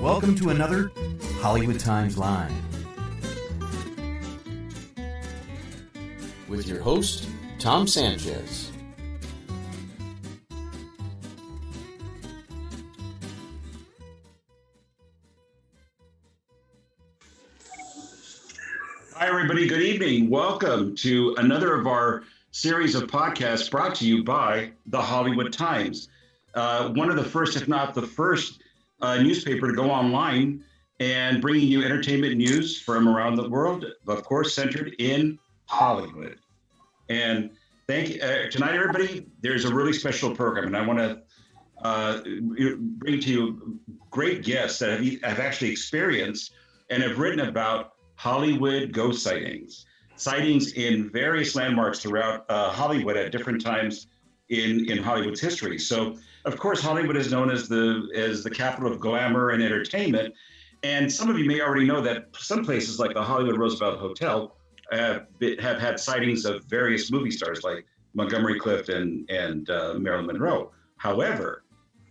Welcome to another Hollywood Times Live. With your host, Tom Sanchez. Hi, everybody. Good evening. Welcome to another of our series of podcasts brought to you by the Hollywood Times. One of the first, if not the first, newspaper to go online and bringing you entertainment news from around the world, of course, centered in Hollywood. And tonight, everybody, there's a really special program, and I want to bring to you great guests that have actually experienced and have written about Hollywood ghost sightings in various landmarks throughout Hollywood at different times in Hollywood's history. So, of course, Hollywood is known as the capital of glamour and entertainment. And some of you may already know that some places like the Hollywood Roosevelt Hotel have had sightings of various movie stars like Montgomery Clift and Marilyn Monroe. However,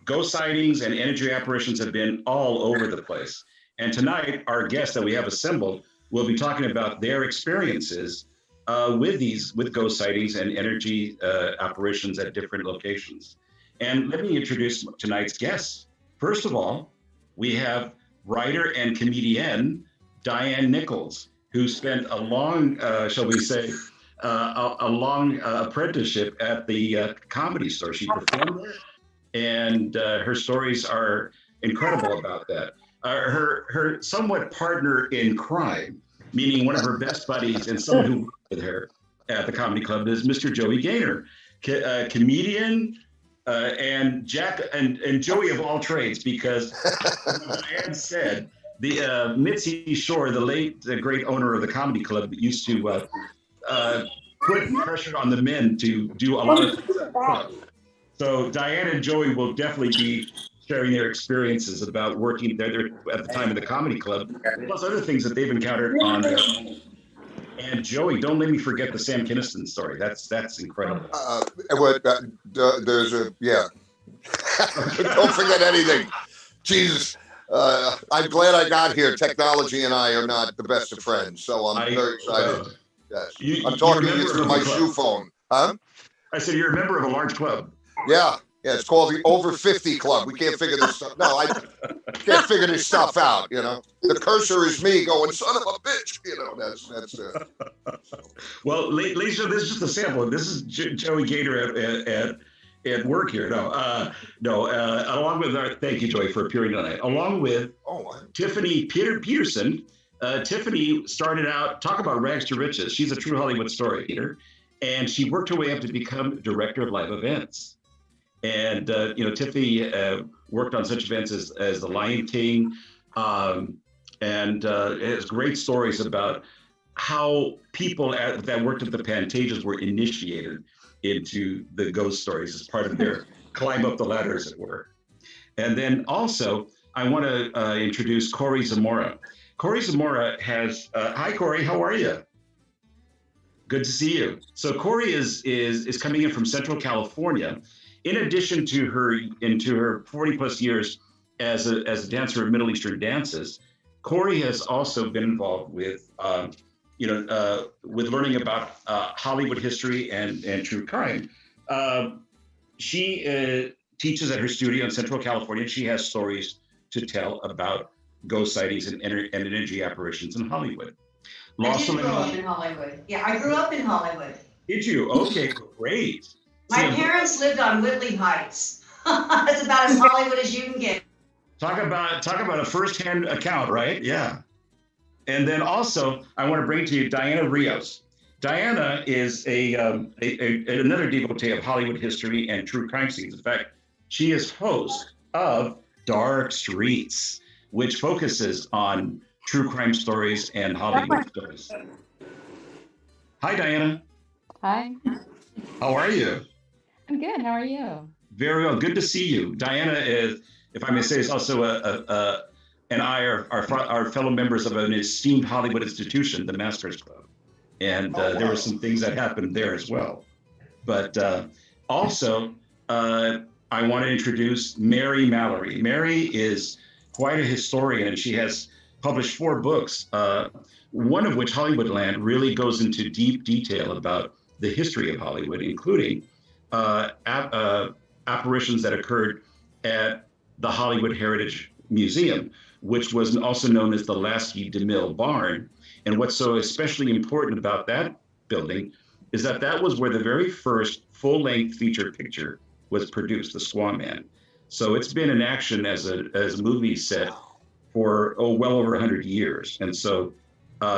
ghost sightings and energy apparitions have been all over the place. And tonight, our guests that we have assembled will be talking about their experiences with ghost sightings and energy apparitions at different locations. And let me introduce tonight's guests. First of all, we have writer and comedian Diane Nichols, who spent a long, apprenticeship at the Comedy Store. She performed there, and her stories are incredible about that. Her somewhat partner in crime, meaning one of her best buddies and someone who worked with her at the Comedy Club, is Mr. Joey Gaynor, comedian, and Jack and Joey of all trades, because Diane said the Mitzi Shore, the great owner of the Comedy Club, used to put pressure on the men to do a lot of things at the club. So Diane and Joey will definitely be sharing their experiences about working there at the time of the Comedy Club, plus other things that they've encountered on their own. And Joey, don't let me forget the Sam Kinison story. That's incredible. Don't forget anything. Jesus. I'm glad I got here. Technology and I are not the best of friends, so I'm very excited. Yes. I'm talking to you through my shoe phone. Huh? I said you're a member of a large club. Yeah, it's called the Over 50 Club. We can't figure this stuff. No, I can't figure this stuff out. You know, the cursor is me going, son of a bitch. You know, that's. Well, Lisa, this is just a sample. This is Joey Gaynor at work here. Along with thank you, Joey, for appearing tonight. Along with Tiffany Peterson. Tiffany started out, talk about rags to riches. She's a true Hollywood story eater, and she worked her way up to become director of live events. And, Tiffany worked on such events as The Lion King, and has great stories about how people that worked at the Pantages were initiated into the ghost stories as part of their climb up the ladder, as it were. And then also, I want to introduce Cory Zamora. Cory Zamora has, hi, Cory, how are you? Good to see you. So Cory is coming in from Central California. In addition to her 40 plus years as a dancer of Middle Eastern dances, Cory has also been involved with learning about Hollywood history and true crime. She teaches at her studio in Central California. She has stories to tell about ghost sightings and energy apparitions in Hollywood. I did grow up in Hollywood. Yeah, I grew up in Hollywood. Did you? Okay, great. My parents lived on Whitley Heights. That's about as Hollywood as you can get. Talk about a first-hand account, right? Yeah. And then also, I want to bring to you Diana Rios. Diana is another devotee of Hollywood history and true crime scenes. In fact, she is host of Dark Streets, which focuses on true crime stories and Hollywood stories. Hi, Diana. Hi. How are you? I'm good. How are you? Very well. Good to see you. Diana is, if I may say, is also and I are fellow members of an esteemed Hollywood institution, the Masters Club. And there were some things that happened there as well. But also, I want to introduce Mallory. Mary is quite a historian, and she has published 4 books, one of which, Hollywoodland, really goes into deep detail about the history of Hollywood, including apparitions that occurred at the Hollywood Heritage Museum, which was also known as the Lasky DeMille Barn. And what's so especially important about that building is that that was where the very first full-length feature picture was produced, The Swan Man. So it's been in action as a movie set for well over 100 years. And so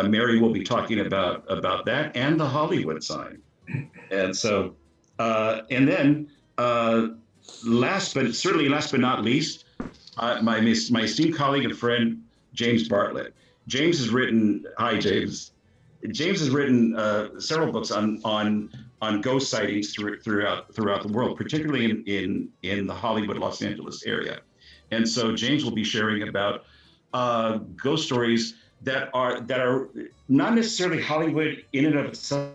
Mary will be talking about that and the Hollywood sign. And so, and then last but not least, my esteemed colleague and friend, James Bartlett. James has written, hi James. James has written several books on ghost sightings throughout the world, particularly in the Hollywood, Los Angeles area. And so James will be sharing about ghost stories that are not necessarily Hollywood in and of itself,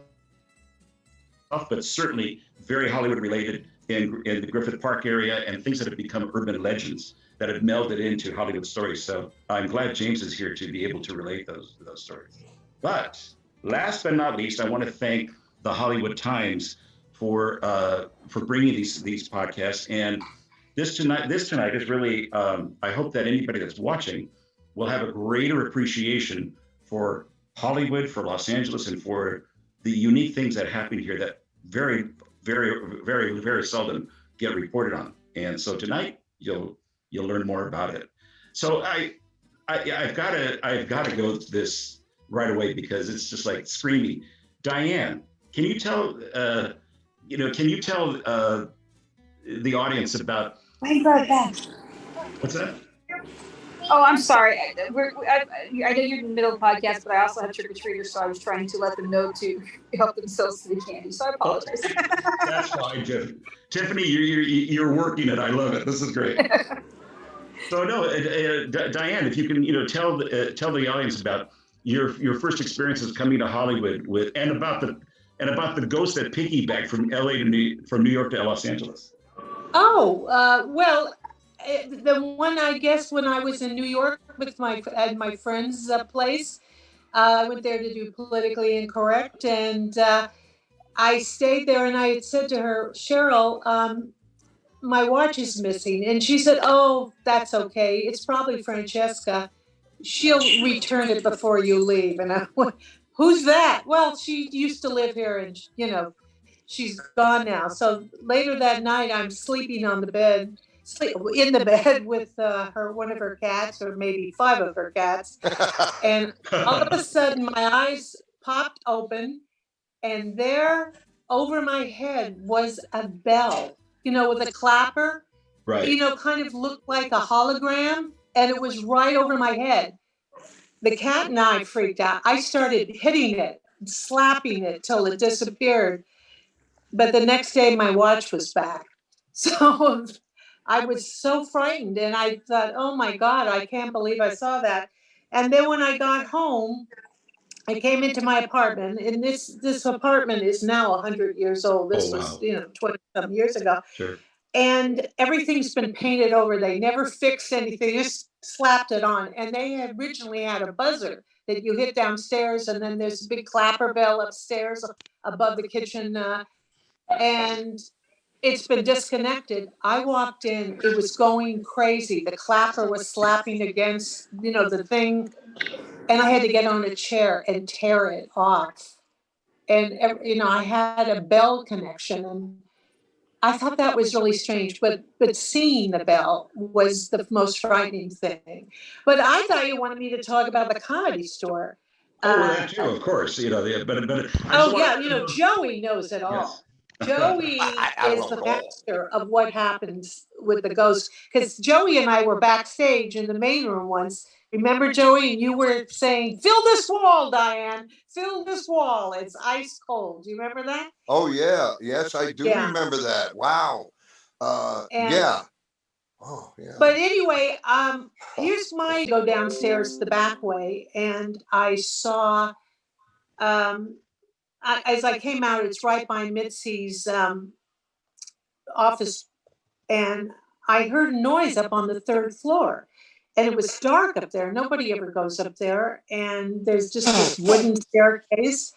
but certainly very Hollywood related in the Griffith Park area, and things that have become urban legends that have melded into Hollywood stories. So I'm glad James is here to be able to relate those stories. But last but not least, I want to thank the Hollywood Times for bringing these podcasts. And this tonight is really, I hope that anybody that's watching will have a greater appreciation for Hollywood, for Los Angeles, and for the unique things that happen here that very, very, very, very seldom get reported on. And so tonight you'll learn more about it. So I've got to go this right away because it's just like screaming. Diane, can you tell the audience about? Wait, right back. What's that? Oh, I'm sorry. I know you're in the middle of the podcast, but I also have trick-or-treaters, so I was trying to let them know to help themselves to the candy, so I apologize. That's fine, Tiffany, you're working it. I love it. This is great. So no, Diane, if you can, tell the audience about your first experiences coming to Hollywood and about the ghost that piggybacked from from New York to Los Angeles. Oh, well, the one, I guess, when I was in New York with my friend's place, I went there to do Politically Incorrect, and I stayed there, and I had said to her, Cheryl, my watch is missing. And she said, oh, that's okay. It's probably Francesca. She'll return it before you leave. And I went, who's that? Well, she used to live here, and, she's gone now. So later that night, I'm sleeping on the bed, in the bed with one of her cats, or maybe 5 of her cats. And all of a sudden, my eyes popped open, and there over my head was a bell, with a clapper, right? Kind of looked like a hologram, and it was right over my head. The cat and I freaked out. I started hitting it, slapping it till it disappeared. But the next day, my watch was back. So I was so frightened, and I thought, oh my God, I can't believe I saw that. And then when I got home, I came into my apartment, and this apartment is now 100 years old. This was, 20-some years ago. Sure. And everything's been painted over. They never fixed anything, just slapped it on. And they originally had a buzzer that you hit downstairs, and then there's a big clapper bell upstairs above the kitchen. And it's been disconnected. I walked in, it was going crazy. The clapper was slapping against, the thing. And I had to get on a chair and tear it off. And, I had a bell connection, and I thought that was really strange. But seeing the bell was the most frightening thing. But I thought you wanted me to talk about the Comedy Store. That too, of course. Joey knows it all. Yes. Joey is the master of what happens with the ghosts. Because Joey and I were backstage in the main room once. Remember, Joey, and you were saying, fill this wall, Diane. Fill this wall. It's ice cold. Do you remember that? Oh, yeah. Yes, I do remember that. Wow. Yeah. Oh, yeah. But anyway, here's my go downstairs the back way, and I saw, as I came out, it's right by Mitzi's office, and I heard a noise up on the 3rd floor. and it was dark up there. Nobody ever goes up there. And there's just this wooden staircase.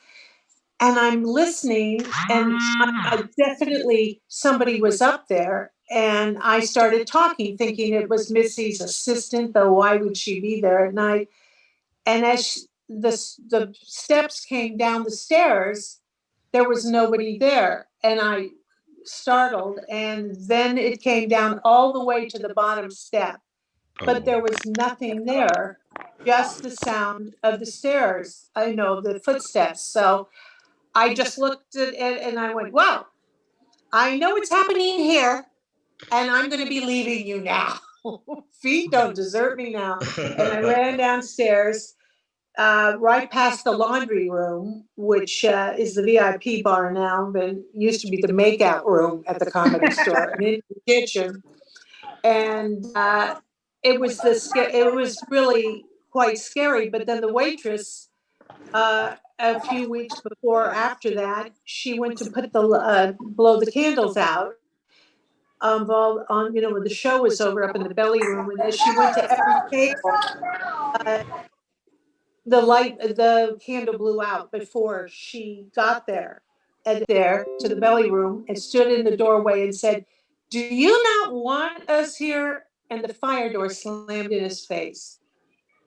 And I'm listening, and I definitely somebody was up there. And I started talking, thinking it was Missy's assistant, though why would she be there at night? And as the steps came down the stairs, there was nobody there. And I startled, and then it came down all the way to the bottom step. But there was nothing there, just the sound of the stairs. I know the footsteps. So I just looked at it and I went, wow, I know what's happening here, and I'm going to be leaving you now. Feet don't desert me now. And I ran downstairs, right past the laundry room, which is the VIP bar now, but used to be the makeout room at the Comedy Store, and in the kitchen. And it was really quite scary. But then the waitress, a few weeks before or after that, she went to put the blow the candles out. On when the show was over up in the belly room, and as she went to every table, the candle blew out before she got there. And there to the belly room and stood in the doorway and said, "Do you not want us here?" And the fire door slammed in his face.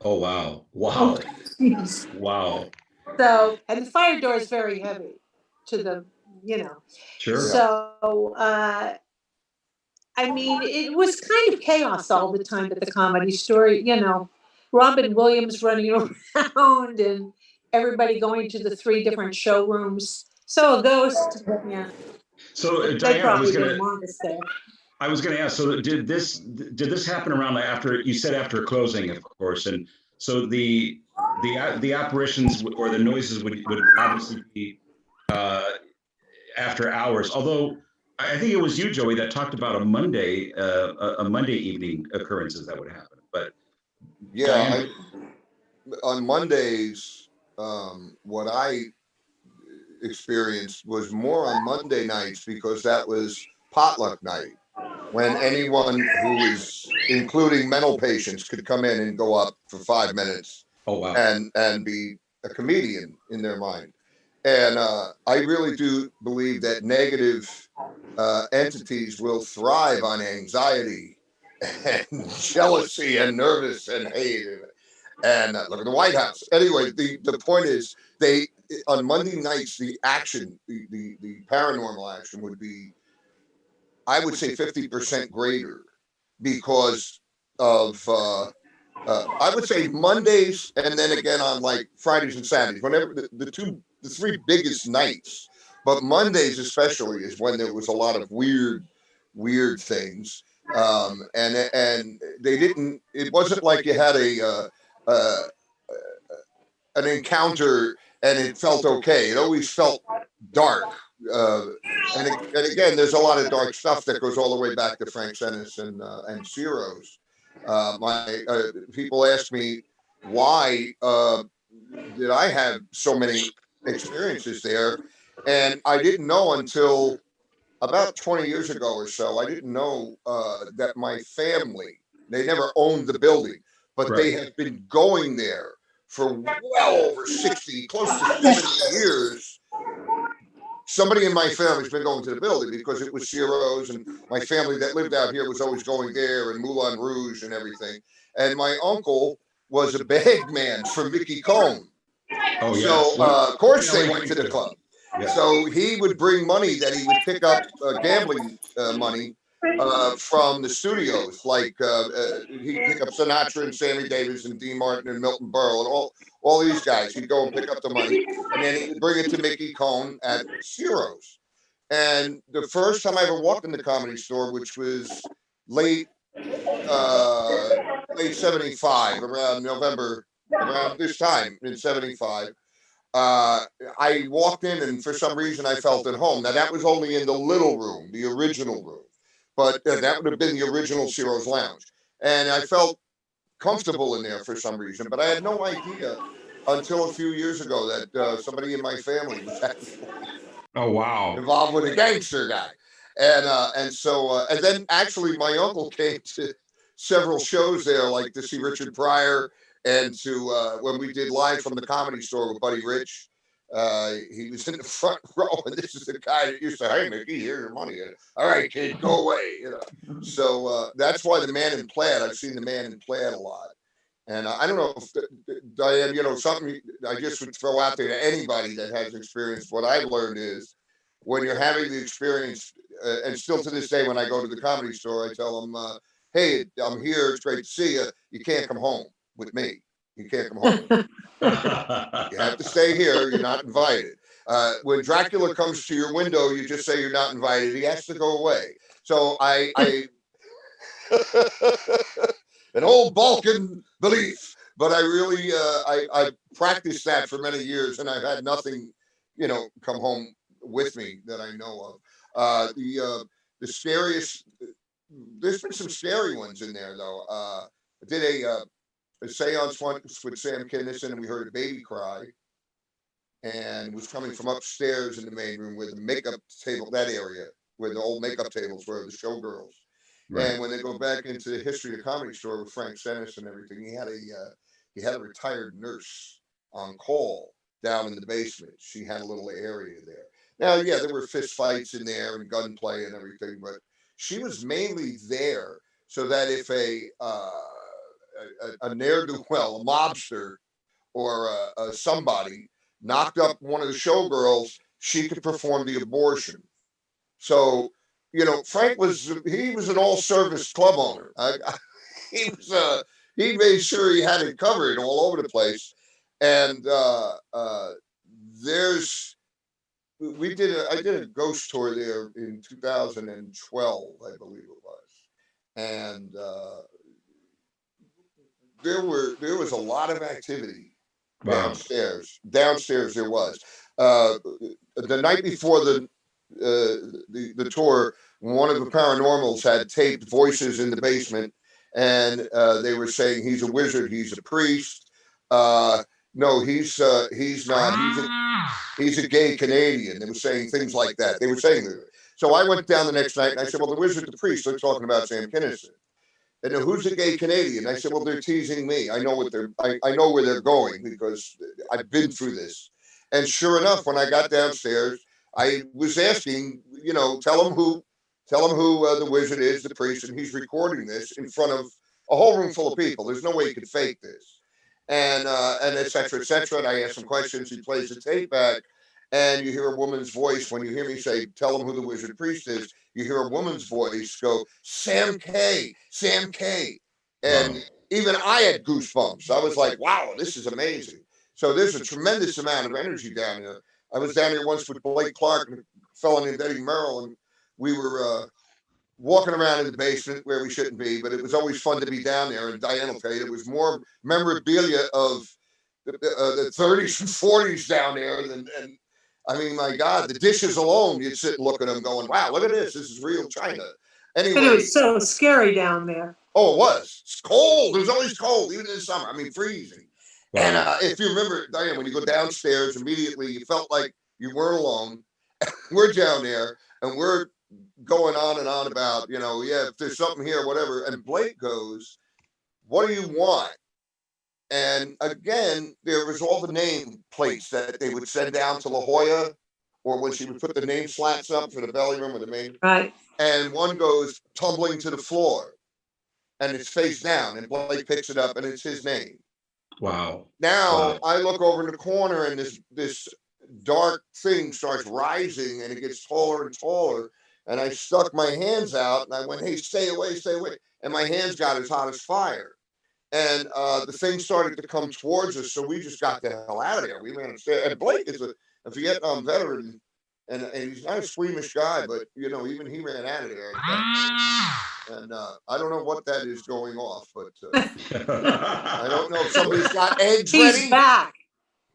Oh, wow. Wow. Wow. So, and the fire door is very heavy to the, Sure. So, I mean, it was kind of chaos all the time at the Comedy Store, Robin Williams running around and everybody going to the 3 different showrooms. So a ghost, yeah. So They Diane, probably didn't want us there. I was going to ask. So did this happen around after you said after closing, of course, and so the apparitions or the noises would obviously be after hours. Although I think it was you, Joey, that talked about a Monday evening occurrences that would happen. But yeah, on Mondays, what I experienced was more on Monday nights because that was potluck night, when anyone who was, including mental patients, could come in and go up for 5 minutes. Oh, wow. and be a comedian in their mind. And I really do believe that negative entities will thrive on anxiety and jealousy and nervous and hate. And look at the White House. Anyway, the point is, they on Monday nights, the action, the paranormal action would be, I would say, 50% greater because of I would say Mondays, and then again on like Fridays and Saturdays, whenever the 3 biggest nights, but Mondays especially is when there was a lot of weird things, and they didn't. It wasn't like you had an encounter and it felt okay. It always felt dark. And again, there's a lot of dark stuff that goes all the way back to Frank Sennis and Ciro's. My people ask me why did I have so many experiences there, and I didn't know until about 20 years ago or so. I didn't know that my family, they never owned the building, but they have been going there for well over 60, close to 70 years. Somebody in my family's been going to the building because it was Ciro's, and my family that lived out here was always going there, and Moulin Rouge and everything. And my uncle was a bag man for Mickey Cohn. Oh, yes. So, of course, they went to the club. Yeah. So he would bring money that he would pick up, gambling money from the studios. Like he'd pick up Sinatra and Sammy Davis and Dean Martin and Milton Berle and all these guys. He'd go and pick up the money, and then he'd bring it to Mickey Cohn at Ciro's. And the first time I ever walked in the Comedy Store, which was late 75, around November, around this time in 75, I walked in, and for some reason I felt at home. Now that was only in the little room, the original room, but that would have been the original Ciro's Lounge. And I felt comfortable in there for some reason, but I had no idea until a few years ago that somebody in my family was actually involved with a gangster guy. And so then actually my uncle came several shows there, like to see Richard Pryor and to when we did Live from the Comedy Store with Buddy Rich. He was in the front row, and this is the guy that used to, hey, Mickey, here's your money. All right, kid, go away. So that's why the Man in Plaid, I've seen the Man in Plaid a lot. And I don't know if, Diane, something I just would throw out there to anybody that has experience. What I've learned is when you're having the experience, and still to this day, when I go to the Comedy Store, I tell them, hey, I'm here. It's great to see you. You can't come home with me. You can't come home. You have to stay here. You're not invited. When Dracula comes to your window, you just say you're not invited. He has to go away. So I an old Balkan belief, but I really I practiced that for many years, and I've had nothing, come home with me that I know of. The scariest. There's been some scary ones in there though. I did a seance once with Sam Kinison, and we heard a baby cry, and it was coming from upstairs in the main room where the makeup table, that area where the old makeup tables were, the showgirls. Right. And when they go back into the history of the Comedy Store with Frank Sennis and everything, he had a retired nurse on call down in the basement. She had a little area there. Now, yeah, there were fist fights in there and gunplay and everything, but she was mainly there so that if a ne'er-do-well, a mobster, or somebody knocked up one of the showgirls, she could perform the abortion. So, Frank was an all-service club owner. He made sure he had it covered all over the place. And I did a ghost tour there in 2012, I believe it was, and there was a lot of activity downstairs. Downstairs there was. The night before the tour, one of the paranormals had taped voices in the basement, and they were saying he's a wizard, he's a priest. No, he's not. He's a gay Canadian. They were saying things like that. They were saying that. So I went down the next night and I said, well, the wizard, the priest, they're talking about Sam Kinison. And who's the gay Canadian? I said, well, they're teasing me. I know I know where they're going because I've been through this. And sure enough, when I got downstairs, I was asking, tell them who the wizard is, the priest, and he's recording this in front of a whole room full of people. There's no way he could fake this. And et cetera, et cetera. And I asked some questions. He plays the tape back, and you hear a woman's voice. When you hear me say, tell him who the wizard priest is, you hear a woman's voice go, Sam K. And even I had goosebumps. I was like, wow, this is amazing. So there's a tremendous amount of energy down here. I was down here once with Blake Clark and a fellow named Eddie Merrill, and we were walking around in the basement where we shouldn't be, but it was always fun to be down there. And Diane will tell you, there was more memorabilia of the 30s and 40s down there and I mean, my God, the dishes alone, you'd sit and look at them going, wow, look at this. This is real China. Anyway. But it was so scary down there. Oh, it was. It's cold. It was always cold, even in the summer. I mean, freezing. Wow. And if you remember, Diane, when you go downstairs, immediately you felt like you weren't alone. We're down there and we're going on and on about, if there's something here, whatever. And Blake goes, what do you want? And again, there was all the name plates that they would send down to La Jolla, or when she would put the name slats up for the belly room with the main. Right. And one goes tumbling to the floor, and it's face down, and Blake picks it up, and it's his name. Wow. Now I look over in the corner, and this dark thing starts rising, and it gets taller and taller. And I stuck my hands out, and I went, hey, stay away, stay away. And my hands got as hot as fire. And the thing started to come towards us, so we just got the hell out of there. We ran upstairs. And Blake is a Vietnam veteran, and he's not a squeamish guy, but, even he ran out of there. And I don't know what that is going off, but I don't know if somebody's got eggs ready. He's back.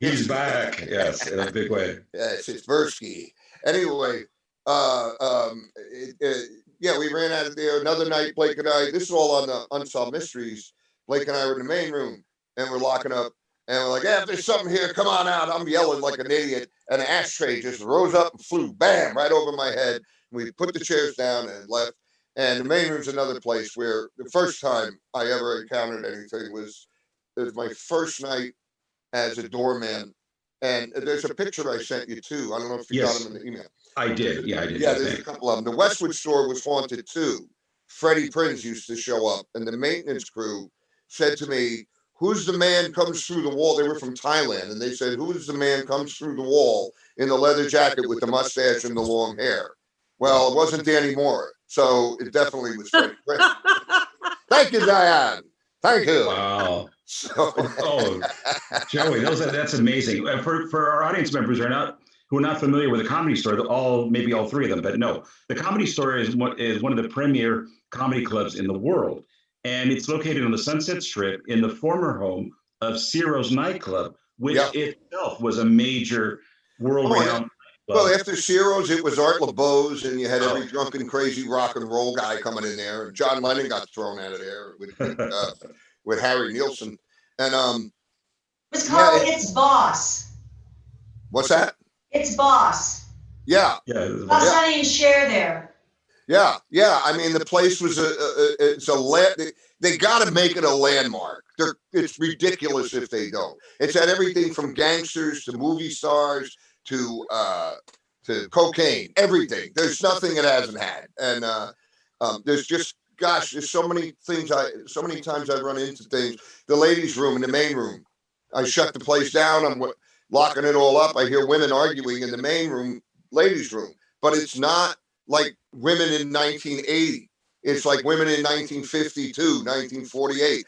He's back, yes, in a big way. Yes, it's Versky. Anyway, yeah, we ran out of there. Another night, Blake and I, this is all on the Unsolved Mysteries. Blake and I were in the main room, and we're locking up, and we're like, if there's something here, come on out. I'm yelling like an idiot, and an ashtray just rose up and flew, bam, right over my head. We put the chairs down and left, And the main room's another place where the first time I ever encountered anything was my first night as a doorman. And there's a picture I sent you too. I don't know if you got Yes. them in the email. I did. Yeah, I did. Yeah, there's a couple of them. The Westwood store was haunted too. Freddie Prinz used to show up, and the maintenance crew said to me, "Who's the man comes through the wall?" They were from Thailand, and they said, "Who's the man comes through the wall in the leather jacket with the mustache and the long hair?" Well, it wasn't Danny Moore, so it definitely was Freddie Prinz. Thank you, Diane. Thank you. Wow. So, Joey, that's amazing. For our audience members who are not familiar with the Comedy Store, maybe all three of them, but no, the Comedy Store is one of the premier comedy clubs in the world, and it's located on the Sunset Strip in the former home of Ciro's nightclub, which itself was a major world-renowned. Well, after Ciro's, it was Art LeBeau's, and you had every drunken, crazy rock and roll guy coming in there. And John Lennon got thrown out of there with Harry Nilsson. And It's called It's Boss. What's that? It's Boss. Yeah. Boss Sonny and Cher there. Yeah. I mean, the place was they got to make it a landmark. It's ridiculous if they don't. It's had everything from gangsters to movie stars to cocaine, everything. There's nothing it hasn't had. And there's just, gosh, there's so many things so many times I've run into things. The ladies' room in the main room, I shut the place down. I'm locking it all up. I hear women arguing in the main room, ladies' room, but it's not like women in 1980. It's like women in 1952, 1948.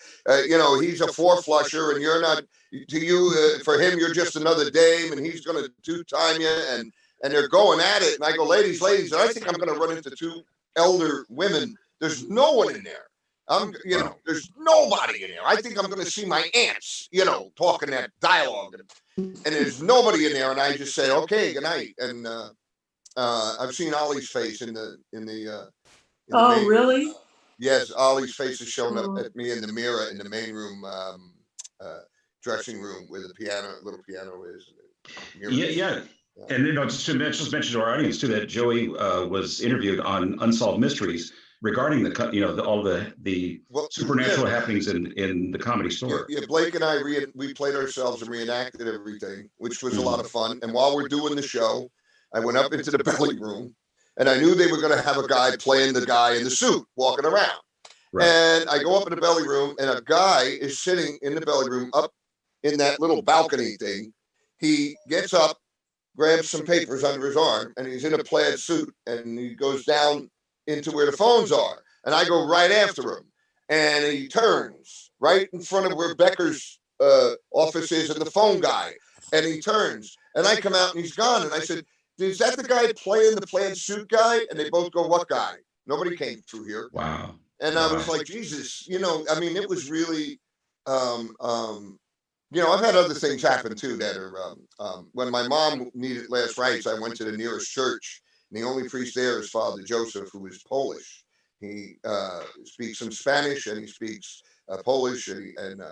He's a four-flusher, and you're not, to you, for him, you're just another dame, and he's going to two-time you, and they're going at it. And I go, ladies, and I think I'm going to run into two elder women. There's no one in there. There's nobody in there. I think I'm going to see my aunts, talking that dialogue, and there's nobody in there. And I just say, okay, good night. And I've seen Ollie's face in the really? Yes, Ollie's face is showing up at me in the mirror in the main room, dressing room where the little piano is. Yeah. And just mention to our audience too that Joey was interviewed on Unsolved Mysteries regarding all the supernatural happenings in the Comedy Store. Yeah, Blake and I we played ourselves and reenacted everything, which was a lot of fun. And while we're doing the show, I went up into the belly room. And I knew they were going to have a guy playing the guy in the suit walking around. Right. And I go up in the belly room, and a guy is sitting in the belly room up in that little balcony thing. He gets up, grabs some papers under his arm, and he's in a plaid suit, and he goes down into where the phones are. And I go right after him, and he turns right in front of where Becker's office is and the phone guy. And he turns, and I come out, and he's gone. And I said, is that the guy playing the plaid suit guy? And they both go, what guy? Nobody came through here. Wow. And I was like, Jesus, it was really, I've had other things happen too that are, when my mom needed last rites, I went to the nearest church, and the only priest there is Father Joseph, who is Polish. He speaks some Spanish, and he speaks Polish and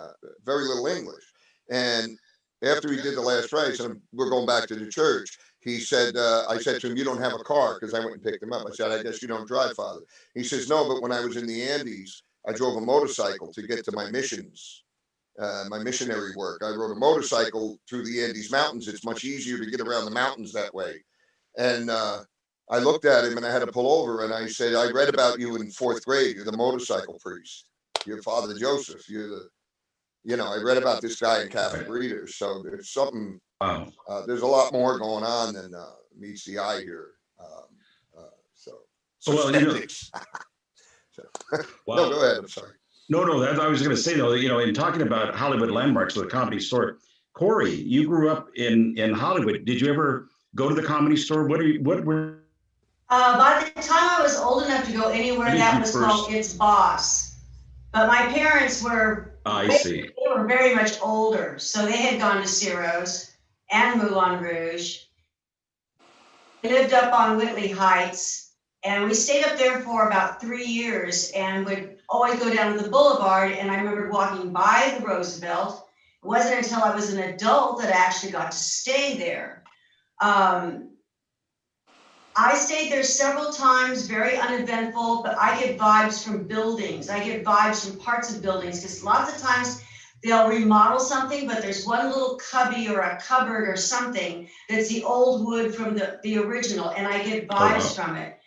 very little English. And after he did the last rites, and we're going back to the church, he said, I said to him, you don't have a car, because I went and picked him up. I said, I guess you don't drive, Father. He says, no, but when I was in the Andes, I drove a motorcycle to get to my missions, my missionary work. I rode a motorcycle through the Andes Mountains. It's much easier to get around the mountains that way. And I looked at him, and I had to pull over, and I said, I read about you in 4th grade. You're the motorcycle priest. You're Father Joseph. You're I read about this guy in Catholic Readers. So there's something. Wow. There's a lot more going on than meets the eye here. Wow. No, go ahead. I'm sorry. No. That I was going to say though. In talking about Hollywood landmarks of the Comedy Store, Cory, you grew up in Hollywood. Did you ever go to the Comedy Store? What were? By the time I was old enough to go anywhere, that was called It's Boss. But my parents were. They were very much older, so they had gone to Ciro's and Moulin Rouge. We lived up on Whitley Heights, and we stayed up there for about 3 years and would always go down to the boulevard. And I remember walking by the Roosevelt. It wasn't until I was an adult that I actually got to stay there. I stayed there several times, very uneventful, but I get vibes from buildings. I get vibes from parts of buildings, because lots of times they'll remodel something, but there's one little cubby or a cupboard or something that's the old wood from the original, and I get vibes from it.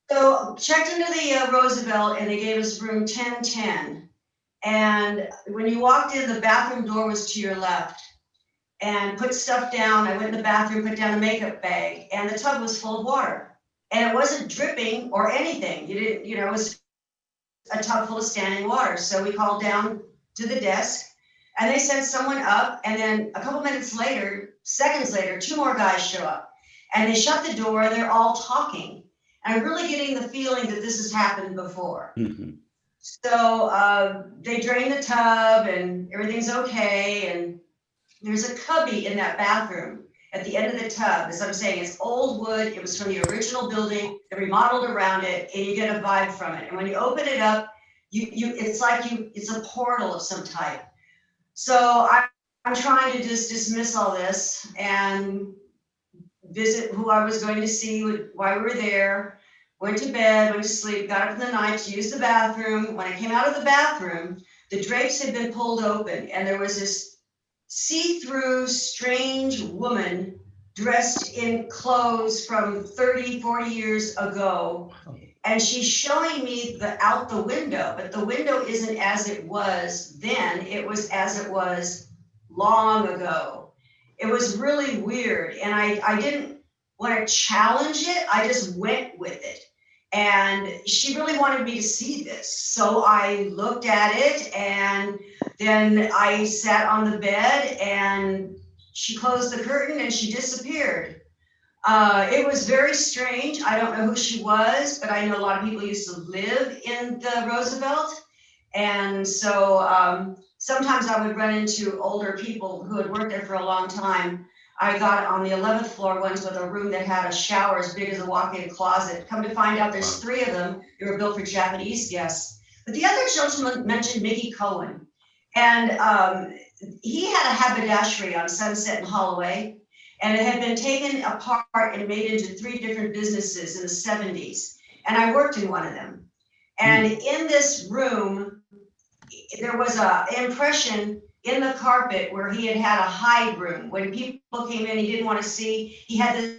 So checked into the Roosevelt, and they gave us room 1010. And when you walked in, the bathroom door was to your left. And put stuff down. I went in the bathroom, put down a makeup bag, and the tub was full of water. And it wasn't dripping or anything. It was a tub full of standing water. So we called down to the desk, and they sent someone up. And then a couple minutes later, seconds later, 2 more guys show up. And they shut the door, and they're all talking. And I'm really getting the feeling that this has happened before. Mm-hmm. So they drain the tub, and everything's okay. And there's a cubby in that bathroom at the end of the tub. As I'm saying, it's old wood. It was from the original building. They remodeled around it, and you get a vibe from it. And when you open it up, it's a portal of some type. So I'm trying to just dismiss all this and visit who I was going to see while we were there. Went to bed, went to sleep, got up in the night to use the bathroom. When I came out of the bathroom, the drapes had been pulled open, and there was this see-through, strange woman dressed in clothes from 30, 40 years ago. And she's showing me out the window, but the window isn't as it was then. It was as it was long ago. It was really weird. And I didn't want to challenge it. I just went with it. And she really wanted me to see this. So I looked at it, and then I sat on the bed, and she closed the curtain and she disappeared. It was very strange. I don't know who she was, but I know a lot of people used to live in the Roosevelt. And so sometimes I would run into older people who had worked there for a long time. I got on the 11th floor once with a room that had a shower as big as a walk-in closet. Come to find out there's 3 of them. They were built for Japanese guests. But the other gentleman mentioned Mickey Cohen. And he had a haberdashery on Sunset and Holloway. And it had been taken apart and made into 3 different businesses in the 70s. And I worked in one of them. And in this room, there was an impression in the carpet where he had a hide room. When people came in, he didn't want to see. He had this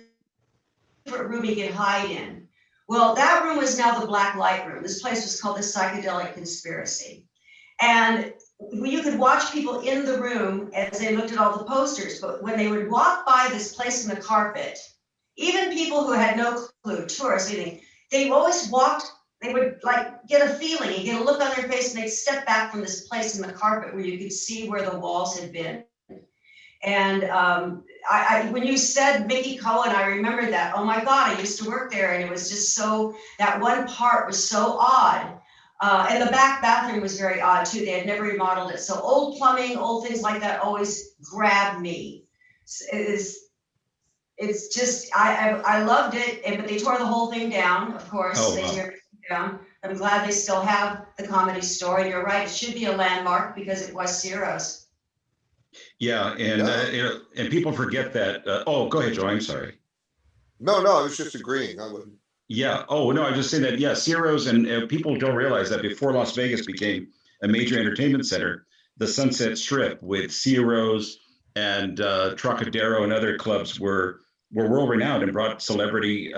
different room he could hide in. Well, that room was now the black light room. This place was called the Psychedelic Conspiracy. And you could watch people in the room as they looked at all the posters, but when they would walk by this place in the carpet, even people who had no clue, tourists, anything, they always walked. They would get a feeling, you get a look on their face, and they'd step back from this place in the carpet where you could see where the walls had been. And when you said Mickey Cohen, I remembered that. Oh my God, I used to work there, and it was just that one part was so odd. And the back bathroom was very odd too. They had never remodeled it. So old plumbing, old things like that always grabbed me. It's just, I loved it, but they tore the whole thing down, of course. Oh, wow. They tore everything down. I'm glad they still have the Comedy Store. And you're right, it should be a landmark because it was Ciro's. Yeah, and people forget that. Go ahead, Joe. I'm sorry. No, I was just agreeing. I wouldn't. Yeah. Oh, no, I was just saying that, yeah, Ciro's, and people don't realize that before Las Vegas became a major entertainment center, the Sunset Strip with Ciro's and Trocadero and other clubs were world renowned and brought celebrity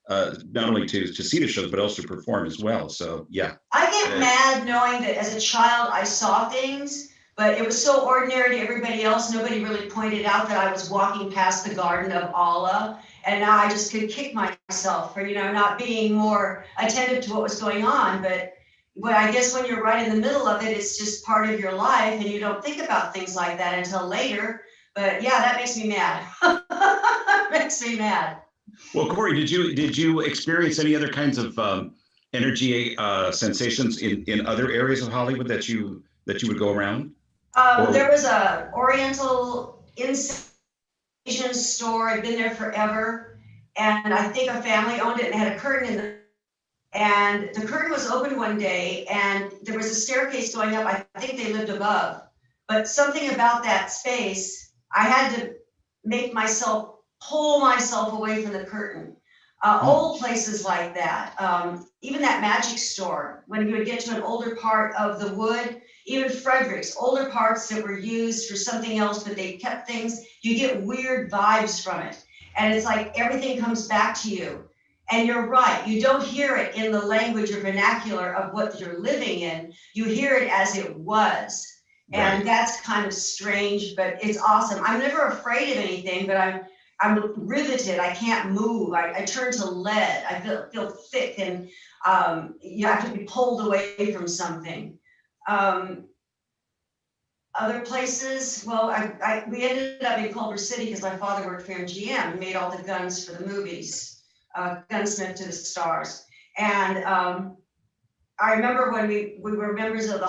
not only to see the shows, but also to perform as well. So, yeah. I get mad knowing that as a child I saw things, but it was so ordinary to everybody else. Nobody really pointed out that I was walking past the Garden of Allah. And now I just could kick myself for, not being more attentive to what was going on. But I guess when you're right in the middle of it, it's just part of your life, and you don't think about things like that until later. But yeah, that makes me mad. Makes me mad. Well, Cory, did you experience any other kinds of energy sensations in other areas of Hollywood that you would go around? There was a Oriental Asian store. I'd been there forever, and I think a family owned it and had a curtain in the. And the curtain was open one day, and there was a staircase going up. I think they lived above, but something about that space, I had to pull myself away from the curtain. Old places like that. Even that magic store, when you would get to an older part of the wood, even Frederick's, older parts that were used for something else, but they kept things, you get weird vibes from it. And it's like everything comes back to you. And you're right, you don't hear it in the language or vernacular of what you're living in. You hear it as it was. And Right. that's kind of strange, but it's awesome. I'm never afraid of anything, but I'm riveted. I can't move. I turn to lead. I feel thick, and you have to be pulled away from something. Other places, well, we ended up in Culver City because my father worked for MGM. He made all the guns for the movies, Gunsmith to the Stars. And I remember when we were members of the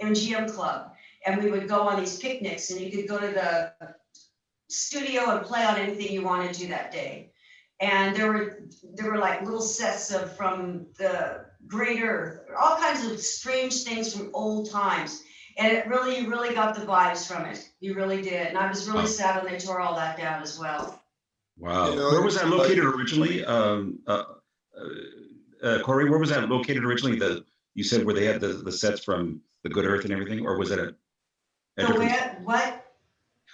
MGM club, and we would go on these picnics, and you could go to the studio and play on anything you wanted to that day. And there were like little sets from the Great Earth, all kinds of strange things from old times. And you really got the vibes from it. You really did. And I was really sad when they tore all that down as well. Wow. You know, Where was that located originally? Cory, where was that located originally? You said where they had the sets from the Good Earth and everything, or was it a different? What?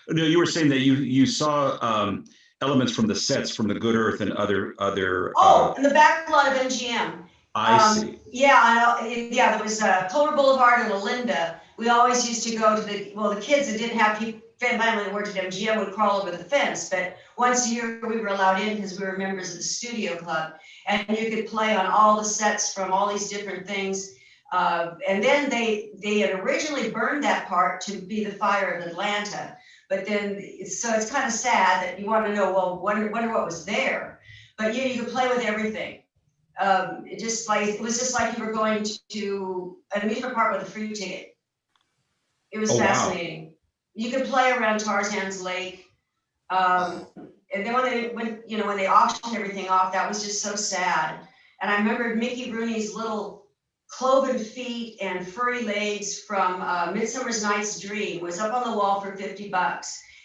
No, you were saying that you saw elements from the sets from the Good Earth and other. In the back lot of MGM. I see. Yeah, I know. Yeah, there was Culver Boulevard and Olinda. We always used to go to the kids that didn't have family that worked at MGM would crawl over the fence, but once a year we were allowed in because we were members of the studio club, and you could play on all the sets from all these different things. And then they had originally burned that part to be the fire of Atlanta, but then so it's kind of sad that you want to know, well, wonder what was there. But you could play with everything. It was just like you were going to an amusement park with a free ticket. It was fascinating. Wow. You could play around Tarzan's Lake. And then when they auctioned everything off, that was just so sad. And I remembered Mickey Rooney's little cloven feet and furry legs from Midsummer Night's Dream was up on the wall for $50.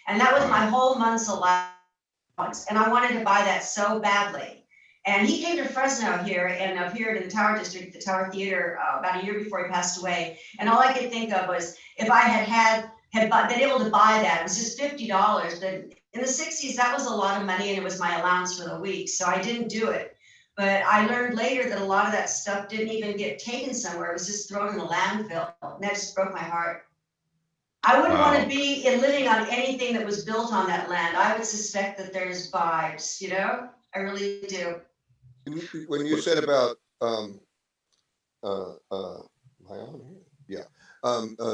And that was my whole month's allowance. And I wanted to buy that so badly. And he came to Fresno here and appeared in the Tower District, the Tower Theater, about a year before he passed away. And all I could think of was if I had been able to buy that, it was just $50. But in the 60s, that was a lot of money, and it was my allowance for the week. So I didn't do it. But I learned later that a lot of that stuff didn't even get taken somewhere. It was just thrown in the landfill. And that just broke my heart. I wouldn't want to be living on anything that was built on that land. I would suspect that there's vibes, I really do. When you said about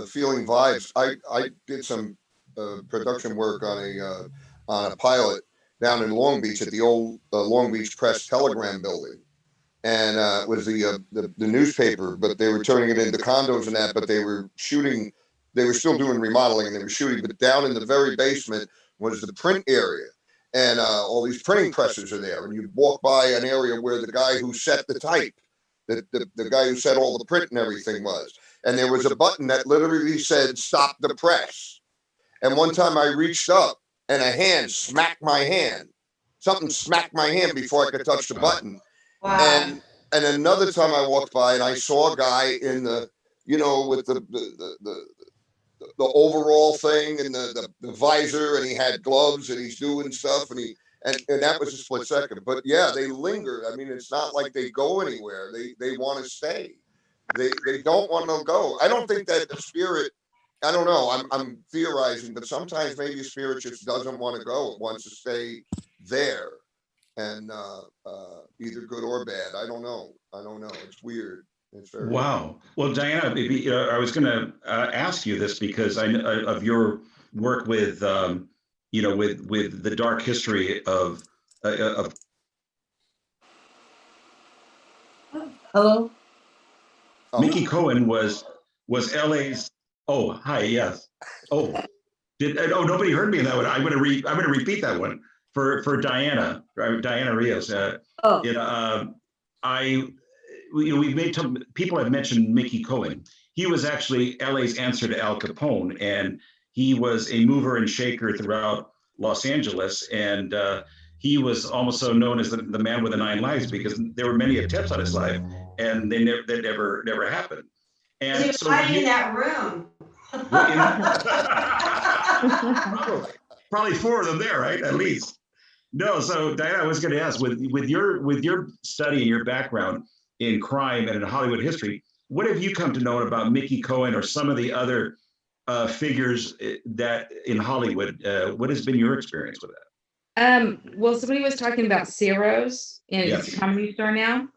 feeling vibes, I did some production work on a pilot down in Long Beach at the old Long Beach Press Telegram building, and it was the newspaper, but they were turning it into condos and that, but they were shooting. They were still doing remodeling, and they were shooting, but down in the very basement was the print area. And all these printing presses are there. And you walk by an area where the guy who set the type, the guy who set all the print and everything was. And there was a button that literally said, "Stop the press." And one time I reached up and a hand smacked my hand. Something smacked my hand before I could touch the button. Wow. And another time I walked by and I saw a guy in the, with the overall thing and the visor, and he had gloves and he's doing stuff, and that was a split second. But yeah, they linger. I mean, it's not like they go anywhere. They want to stay. They don't want to go. I don't think that the spirit, I don't know, I'm theorizing, but sometimes maybe a spirit just doesn't want to go. It wants to stay there, and either good or bad. I don't know. It's weird. Wow. Well, Diana, I was going to ask you this because I know of your work with, with the dark history of. Hello. Mickey Cohen was LA's. Oh, hi. Yes. Oh, nobody heard me in that one. I'm going to repeat that one for Diana Rios. People have mentioned Mickey Cohen. He was actually LA's answer to Al Capone, and he was a mover and shaker throughout Los Angeles. And he was almost so known as the man with the 9 lives because there were many attempts on his life, and they never happened. And he was so hiding in that room. probably 4 of them there, right? At least. No, so Diane, I was going to ask, with your study and your background in crime and in Hollywood history, what have you come to know about Mickey Cohen or some of the other figures that in Hollywood? What has been your experience with that? Well, somebody was talking about Ciro's in Yes. the Comedy Store now.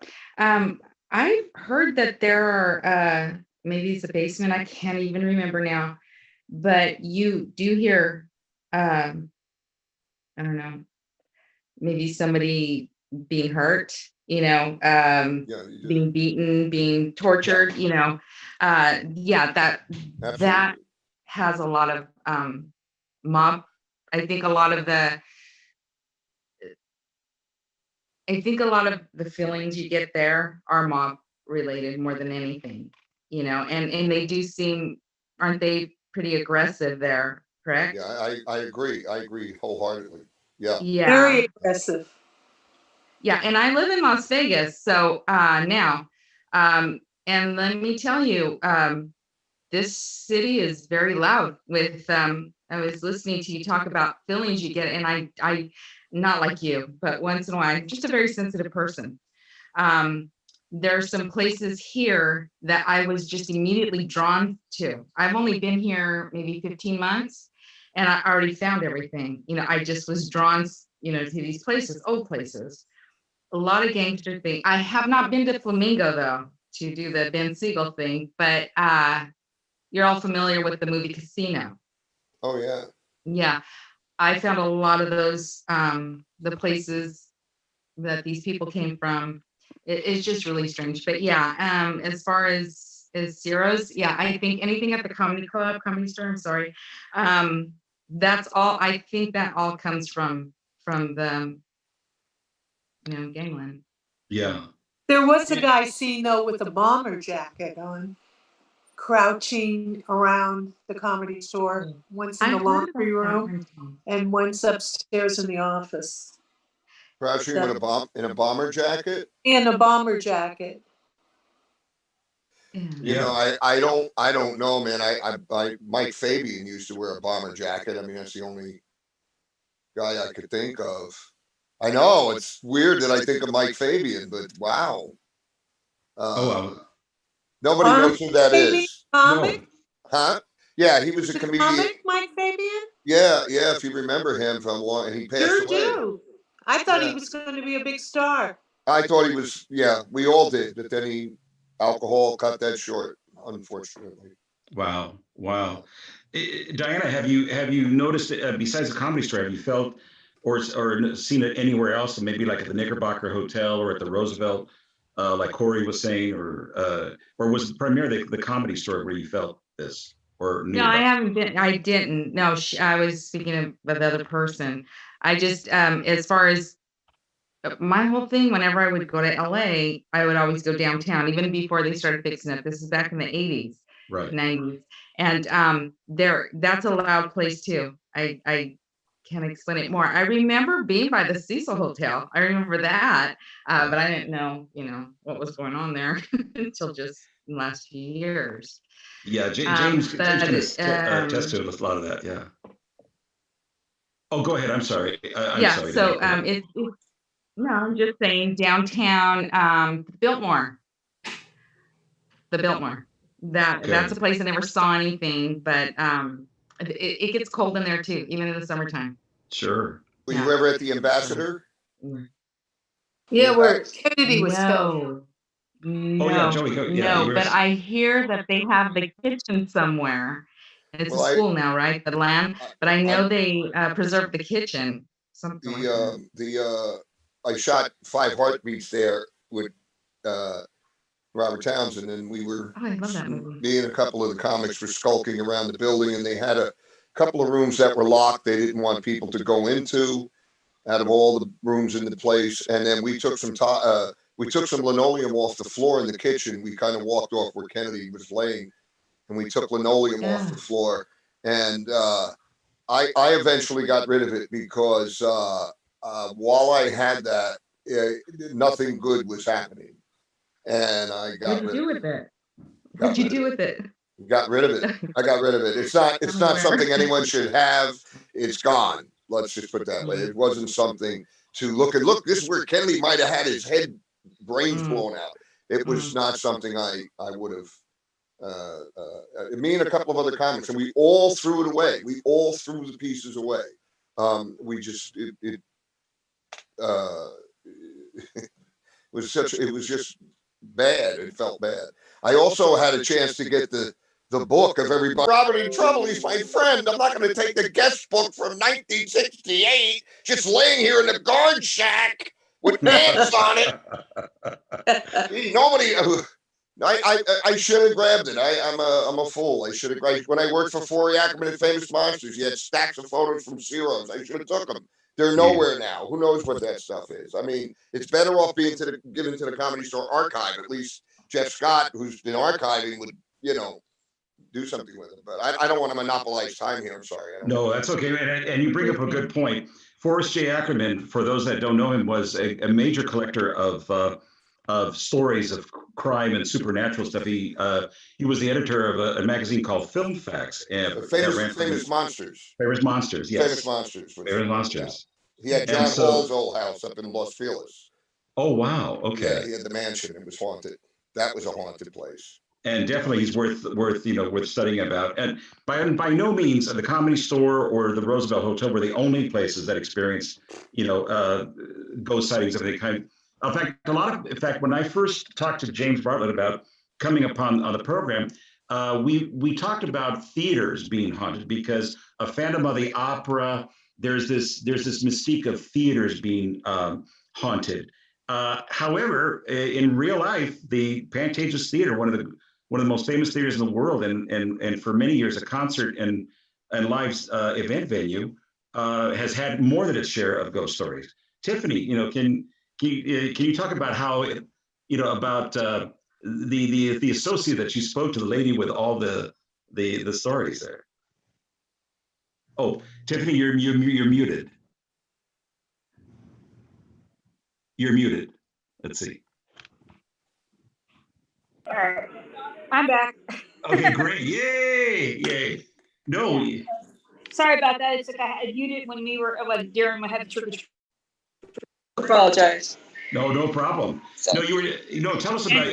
I heard that there are maybe it's a basement. I can't even remember now, but you do hear I don't know, maybe somebody being hurt, being beaten, being tortured, that has a lot of mob. I think a lot of the feelings you get there are mob related more than anything, and they do seem, aren't they pretty aggressive there, correct? Yeah, I agree. I agree wholeheartedly. Yeah. Very aggressive. Yeah, and I live in Las Vegas, so now, and let me tell you, this city is very loud with, I was listening to you talk about feelings you get, and I not like you, but once in a while, I'm just a very sensitive person. There are some places here that I was just immediately drawn to. I've only been here maybe 15 months, and I already found everything. I just was drawn, to these places, old places. A lot of gangster thing. I have not been to Flamingo though to do the Ben Siegel thing, but you're all familiar with the movie Casino. Oh yeah. Yeah, I found a lot of those the places that these people came from. It's just really strange. But yeah, as far as Ciro's, yeah, I think anything at the comedy store, I'm sorry. That's all. I think that all comes from the gangland. Yeah. There was a guy seen though with a bomber jacket on, crouching around the comedy store, once in the laundry room and once upstairs in the office. Crouching in a bomber jacket? In a bomber jacket. Yeah. I don't know, man. I Mike Fabian used to wear a bomber jacket. I mean, that's the only guy I could think of. I know it's weird that I think of Mike Fabian, but wow. Nobody knows who that is. Comic? No. Huh? Yeah, he was a comedian. Comic, Mike Fabian? Yeah, if you remember him from long, and he passed away. Do. I thought he was going to be a big star. I thought he was. Yeah, we all did, but then alcohol cut that short, unfortunately. Wow. Diana, have you noticed besides the comedy store, have you felt or seen it anywhere else, maybe like at the Knickerbocker Hotel or at the Roosevelt, like Cory was saying, or was it primarily the comedy store where you felt this? Or no, I haven't been. I didn't. No, I was speaking of the other person. I just, as far as my whole thing, whenever I would go to LA, I would always go downtown, even before they started fixing it. This is back in the 80s, right, 90s, and that's a loud place too. I can't explain it more. I remember being by the Cecil Hotel. I remember that, but I didn't know, what was going on there until just the last few years. Yeah, James can attest to a lot of that. Yeah. Oh, go ahead. I'm sorry. I'm sorry. So no, I'm just saying downtown, Biltmore. The Biltmore. That's a place I never saw anything, but it gets cold in there too, even in the summertime. Sure. Were you ever at the Ambassador? Yeah, where Kennedy was filmed. No, oh yeah, Joey. Yeah, no, but I hear that they have the kitchen somewhere. It's a school now, right? The land, but I know they preserved the kitchen. Something like that. I shot 5 Heartbeats there with Robert Townsend, and we were I love that movie. me and a couple of the comics were skulking around the building, and they had a couple of rooms that were locked. They didn't want people to go into out of all the rooms in the place, and then we took some linoleum off the floor in the kitchen. We kind of walked off where Kennedy was laying, and we took linoleum off the floor. And I eventually got rid of it because while I had that, nothing good was happening, and I got rid of it. What'd you do with it? Got rid of it. I got rid of it. It's not something anyone should have. It's gone. Let's just put it that way. It wasn't something to look. This is where Kennedy might have had his brains blown out. It was not something I would have. Me and a couple of other comics, and we all threw it away. We all threw the pieces away. We just it was just bad. It felt bad. I also had a chance to get the book of everybody. Robert in Trouble, he's my friend. I'm not going to take the guest book from 1968, just laying here in the guard shack with ants on it. Nobody. I should have grabbed it. I'm a fool. I should have. When I worked for Forey Ackerman and Famous Monsters, you had stacks of photos from Zeros. I should have took them. They're nowhere now. Who knows what that stuff is? I mean, it's better off being given to the Comedy Store archive. At least Jeff Scott, who's been archiving, would do something with it. But I don't want to monopolize time here. I'm sorry. No, that's okay. And you bring up a good point. Forrest J. Ackerman, for those that don't know him, was a major collector of stories of crime and supernatural stuff. He was the editor of a magazine called Film Facts. Famous Monsters. Famous Monsters, yes. Famous Monsters. Famous Monsters. He had John Hall's old house up in Los Feliz. Oh, wow. Okay. Yeah, he had the mansion. It was haunted. That was a haunted place. And definitely he's worth studying about. And by no means the Comedy Store or the Roosevelt Hotel were the only places that experienced, ghost sightings of any kind. In fact, when I first talked to James Bartlett about coming upon on the program, we talked about theaters being haunted because a Phantom of the Opera. There's this mystique of theaters being haunted. However, in real life, the Pantages Theater, one of the most famous theaters in the world, and for many years a concert and live event venue, has had more than its share of ghost stories. Tiffany, can you talk about how about the associate that you spoke to, the lady with all the stories there? Oh, Tiffany, you're muted. You're muted. Let's see. All right, I'm back. Okay, great. Yay. No. Sorry about that. It's like I muted when we were during my head trick or treat. Apologize. No problem. So, no, tell us about.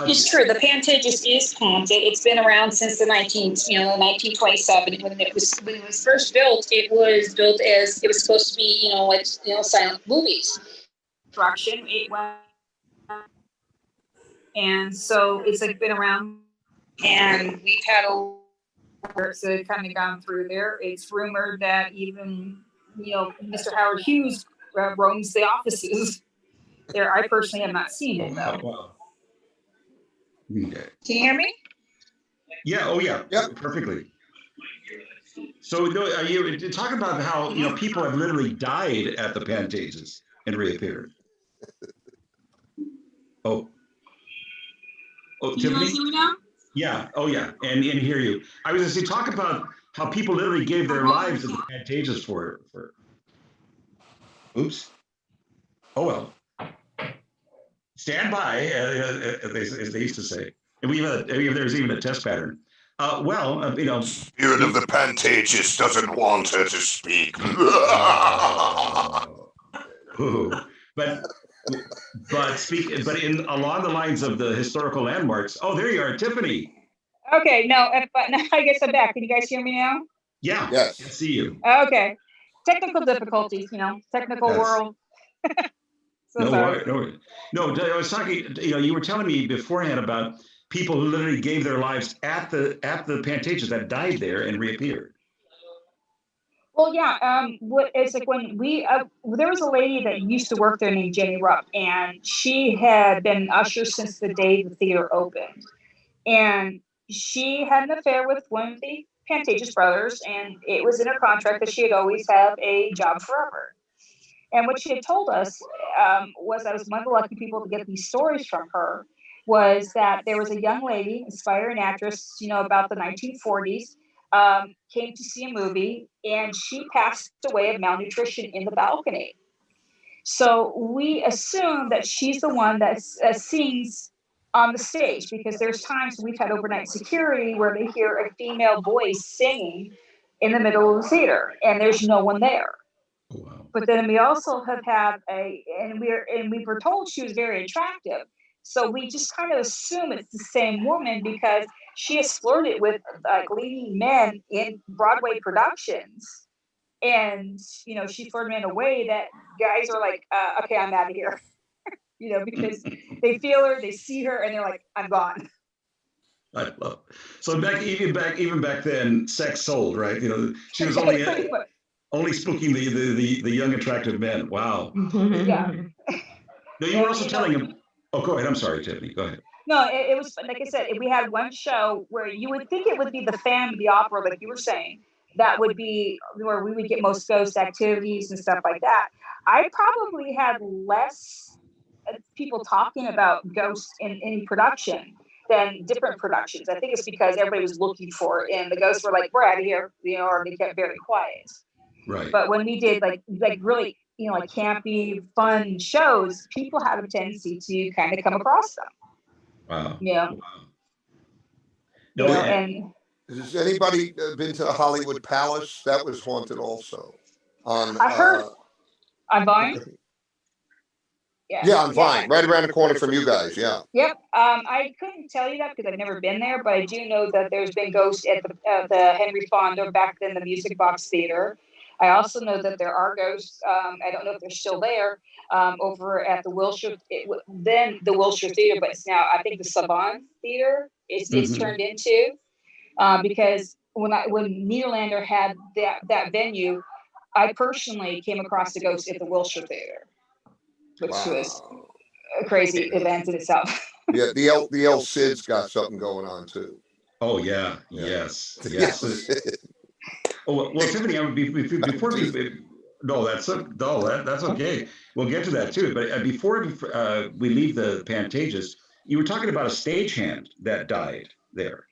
It's true. The Pantages is haunted. It's been around since the 1927. When it was first built, it was built as it was supposed to be, silent movies. Construction. It went, and so it's been around, and we've had so it kind of gone through there. It's rumored that even Mr. Howard Hughes roams the offices there. I personally have not seen it though. Wow. Okay. Can you hear me? Yeah. Oh yeah. Yep. Perfectly. So you talk about how people have literally died at the Pantages and reappeared. Oh, Can Tiffany? you guys hear me now? Yeah. Oh yeah. And hear you. I was going to say, talk about how people literally gave their lives at the Pantages for. Oops. Oh well. Stand by, as they used to say. And there's even a test pattern. Spirit of the Pantages doesn't want her to speak. But along the lines of the historical landmarks. Oh, there you are, Tiffany. Okay, but now I guess I'm back. Can you guys hear me now? Yeah. Yes. I see you. Okay. Technical difficulties, technical world. No, I was talking, you were telling me beforehand about people who literally gave their lives at the Pantages that died there and reappeared. Well, yeah. It's like when there was a lady that used to work there named Jenny Rupp, and she had been an usher since the day the theater opened. And she had an affair with one of the Pantages brothers, and it was in her contract that she'd always have a job forever. And what she had told us was I was one of the lucky people to get these stories from her, was that there was a young lady, aspiring actress, about the 1940s, came to see a movie, and she passed away of malnutrition in the balcony. So we assume that she's the one that sings on the stage, because there's times we've had overnight security where they hear a female voice singing in the middle of the theater and there's no one there. Wow. But then we also have had and we were told she was very attractive. So we just kind of assume it's the same woman because she has flirted with like leading men in Broadway productions. And, she flirted in a way that guys are like, okay, I'm out of here, because they feel her, they see her, and they're like, I'm gone. I love it. So even back then, sex sold, right? She was only spooking the young attractive men. Wow. Yeah. No, you were also telling him. Oh, go ahead. I'm sorry, Tiffany. Go ahead. No, it was like I said. We had one show where you would think it would be the Phantom of the Opera, like you were saying. That would be where we would get most ghost activities and stuff like that. I probably had less people talking about ghosts in any production than different productions. I think it's because everybody was looking for it, and the ghosts were like, "We're out of here," or they kept very quiet. Right. But when we did like really, like campy, fun shows, people have a tendency to kind of come across them. Wow. Yeah. Wow. No, and has anybody been to the Hollywood Palace? That was haunted also. I heard on Vine. Yeah, on Vine, right around the corner from you guys. Yeah. Yep. I couldn't tell you that because I've never been there, but I do know that there's been ghosts at the Henry Fonda back then, the Music Box Theater. I also know that there are ghosts. I don't know if they're still there over at the Wilshire. Then the Wilshire Theater, but it's now I think the Savant Theater. It's turned into because when Nederlander had that venue, I personally came across the ghost at the Wilshire Theater, which was a crazy event in itself. Yeah, the El Cid's got something going on too. Oh yeah. Yes. Oh well, Tiffany. Before that's okay. We'll get to that too. But before we leave the Pantages, you were talking about a stagehand that died there.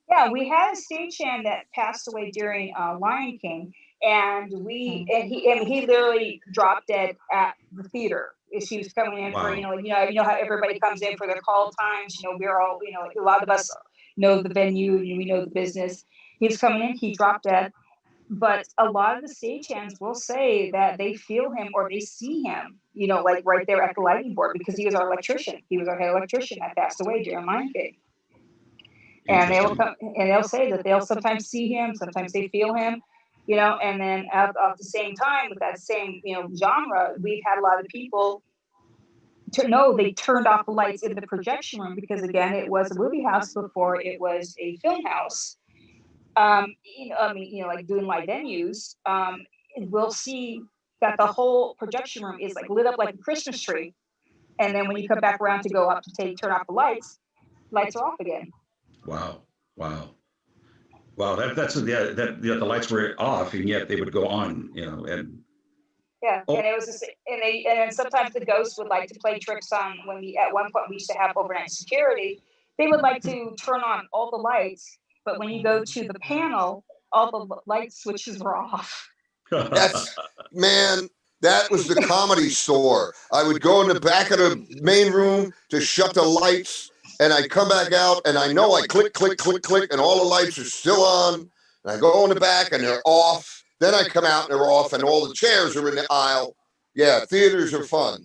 Yeah, we had a stagehand that passed away during Lion King, and he literally dropped dead at the theater. She was coming in for how everybody comes in for their call times. We're all a lot of us know the venue and we know the business. He was coming in, he dropped dead. But a lot of the stagehands will say that they feel him or they see him, like right there at the lighting board, because he was our electrician. He was our head electrician that passed away during Lion King. And they will come and they'll say that they'll sometimes see him, sometimes they feel him, and then at the same time with that same, genre, we've had a lot of people they turned off the lights in the projection room because again, it was a movie house before it was a film house. Like doing live venues, we'll see that the whole projection room is like lit up like a Christmas tree. And then when you come back around to go up to turn off the lights are off again. Wow. That's the lights were off and yet they would go on, and. Yeah, and it was and sometimes the ghosts would like to play tricks on at one point we used to have overnight security. They would like to turn on all the lights, but when you go to the panel, all the light switches were off. That was the Comedy Store. I would go in the back of the main room to shut the lights, and I'd come back out, and I know I click, click, click, click, and all the lights are still on. And I go in the back, and they're off. Then I come out and they're off, and all the chairs are in the aisle. Yeah, theaters are fun.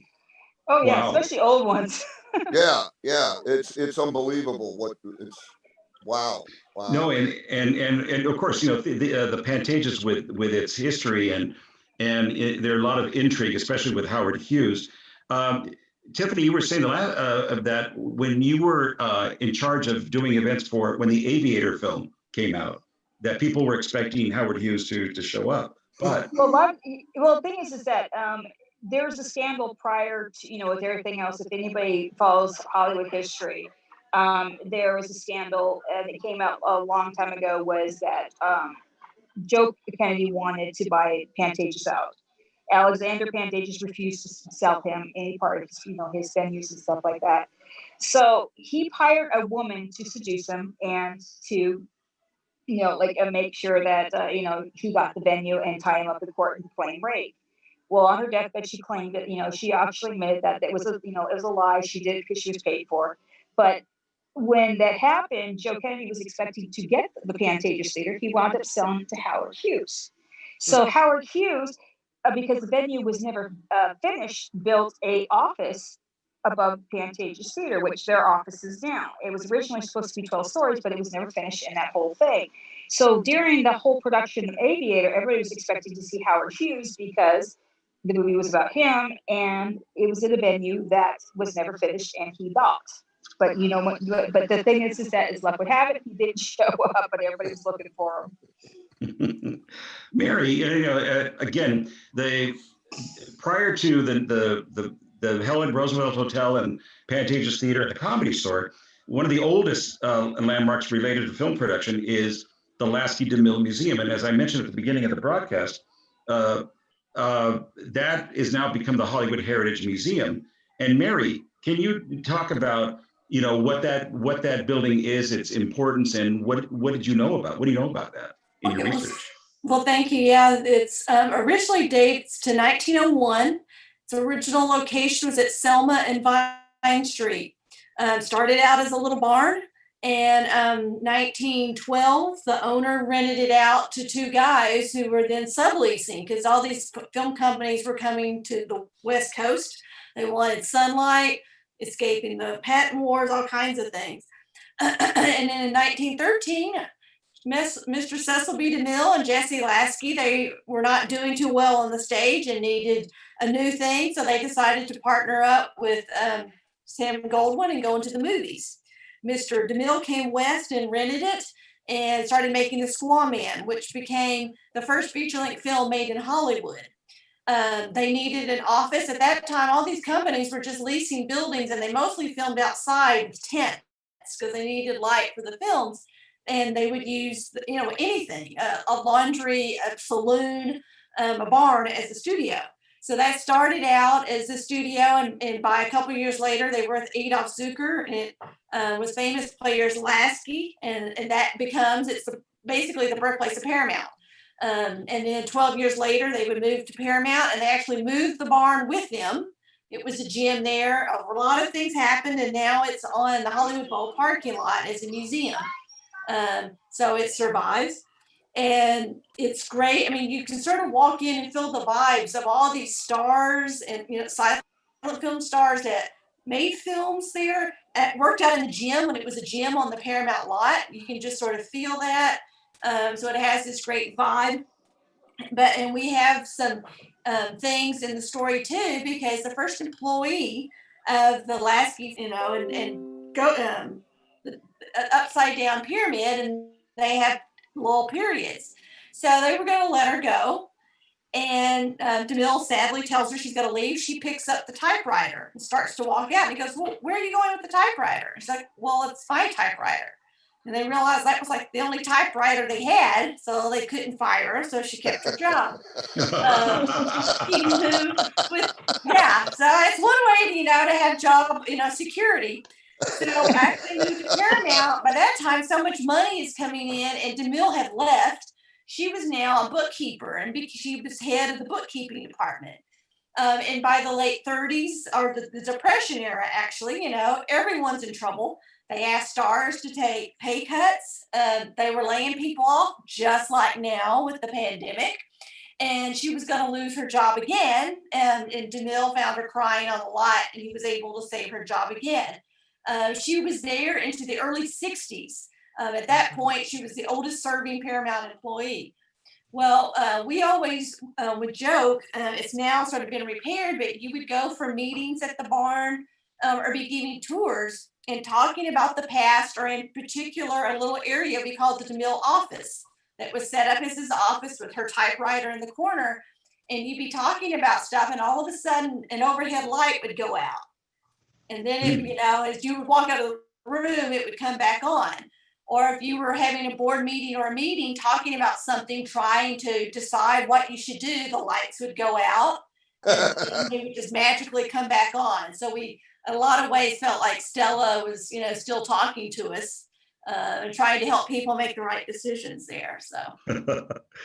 Oh yeah, wow. Especially old ones. yeah, it's unbelievable. Wow. No, and of course, the Pantages with its history and there are a lot of intrigue, especially with Howard Hughes. Tiffany, you were saying that when you were in charge of doing events when the Aviator film came out, that people were expecting Howard Hughes to show up. But the thing is that there was a scandal prior to with everything else. If anybody follows Hollywood history, there was a scandal that came out a long time ago. Was that Joe Kennedy wanted to buy Pantages out? Alexander Pantages refused to sell him any part of his venues and stuff like that. So he hired a woman to seduce him and to make sure that he got the venue and tie him up in court and claim rape. Well, on her deathbed, she claimed that, she actually admitted that it was a lie. She did it because she was paid for it. But when that happened, Joe Kennedy was expecting to get the Pantages Theater. He wound up selling it to Howard Hughes. So Howard Hughes, because the venue was never finished, built a office above Pantages Theater, which their office is now. It was originally supposed to be 12 stories, but it was never finished in that whole thing. So during the whole production of Aviator, everybody was expecting to see Howard Hughes because the movie was about him, and it was in a venue that was never finished, and he balked. But but the thing is that as luck would have it, he didn't show up, but everybody was looking for him. Mary, again, prior to the Helen Roosevelt Hotel and Pantages Theater at the Comedy Store, one of the oldest landmarks related to film production is the Lasky DeMille Museum. And as I mentioned at the beginning of the broadcast, that is now become the Hollywood Heritage Museum. And Mary, can you talk about what that building is, its importance, and what did you know about? What do you know about that in your research? Well, thank you. Yeah, it's originally dates to 1901. Its original location was at Selma and Vine Street. Started out as a little barn, and 1912, the owner rented it out to two guys who were then subleasing because all these film companies were coming to the West Coast. They wanted sunlight, escaping the patent wars, all kinds of things. And then in 1913, Mr. Cecil B. DeMille and Jesse Lasky, they were not doing too well on the stage and needed a new thing. So they decided to partner up with Sam Goldwyn and go into the movies. Mr. DeMille came west and rented it and started making The Squaw Man, which became the first feature-length film made in Hollywood. They needed an office. At that time, all these companies were just leasing buildings, and they mostly filmed outside with tents because they needed light for the films. And they would use, anything, a laundry, a saloon, a barn as a studio. So that started out as a studio, and by a couple of years later, they were with Adolf Zucker, and it was famous players Lasky, and that becomes, basically the birthplace of Paramount. And then 12 years later, they would move to Paramount, and they actually moved the barn with them. It was a gym there. A lot of things happened, and now it's on the Hollywood Bowl parking lot as a museum. So it survives, and it's great. I mean, you can sort of walk in and feel the vibes of all these stars and, silent film stars that made films there, worked out in the gym when it was a gym on the Paramount lot. You can just sort of feel that. So it has this great vibe. And we have some things in the story too, because the first employee of the Lasky, and go the upside down pyramid, and they have little periods. So they were going to let her go. And DeMille sadly tells her she's going to leave. She picks up the typewriter and starts to walk out. And he goes, "Well, where are you going with the typewriter?" She's like, "Well, it's my typewriter." And they realized that was like the only typewriter they had, so they couldn't fire her, so she kept her job. So it's one way, to have job, security. So after they moved to Paramount, by that time, so much money is coming in, and DeMille had left. She was now a bookkeeper, and she was head of the bookkeeping department. And by the late 30s, or the Depression era, actually, everyone's in trouble. They asked stars to take pay cuts. They were laying people off, just like now with the pandemic. And she was going to lose her job again. And DeMille found her crying on the lot, and he was able to save her job again. She was there into the early 60s. At that point, she was the oldest serving Paramount employee. Well, we always would joke, it's now sort of been repaired, but you would go for meetings at the barn or be giving tours and talking about the past, or in particular, a little area we called the DeMille office that was set up as his office with her typewriter in the corner. And you'd be talking about stuff, and all of a sudden an overhead light would go out. And then, as you would walk out of the room, it would come back on. Or if you were having a board meeting or a meeting talking about something, trying to decide what you should do, the lights would go out and they would just magically come back on. So we, in a lot of ways, felt like Stella was, still talking to us. and trying to help people make the right decisions there. So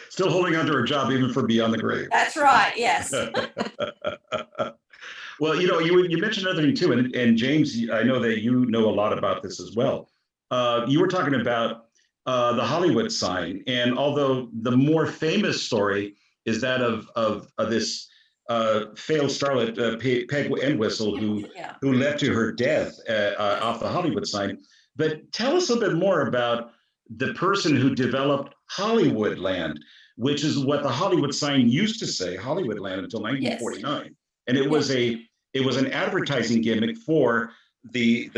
Still holding on to her job even for Beyond the Grave. that's right. Yes. Well, you mentioned another thing too, and James, I know that you know a lot about this as well. You were talking about the Hollywood sign, and although the more famous story is that of this failed starlet, Peg Entwistle, who led to her death off the Hollywood sign. But tell us a bit more about the person who developed Hollywoodland, which is what the Hollywood sign used to say, Hollywoodland, until 1949. Yes. And it was an advertising gimmick for the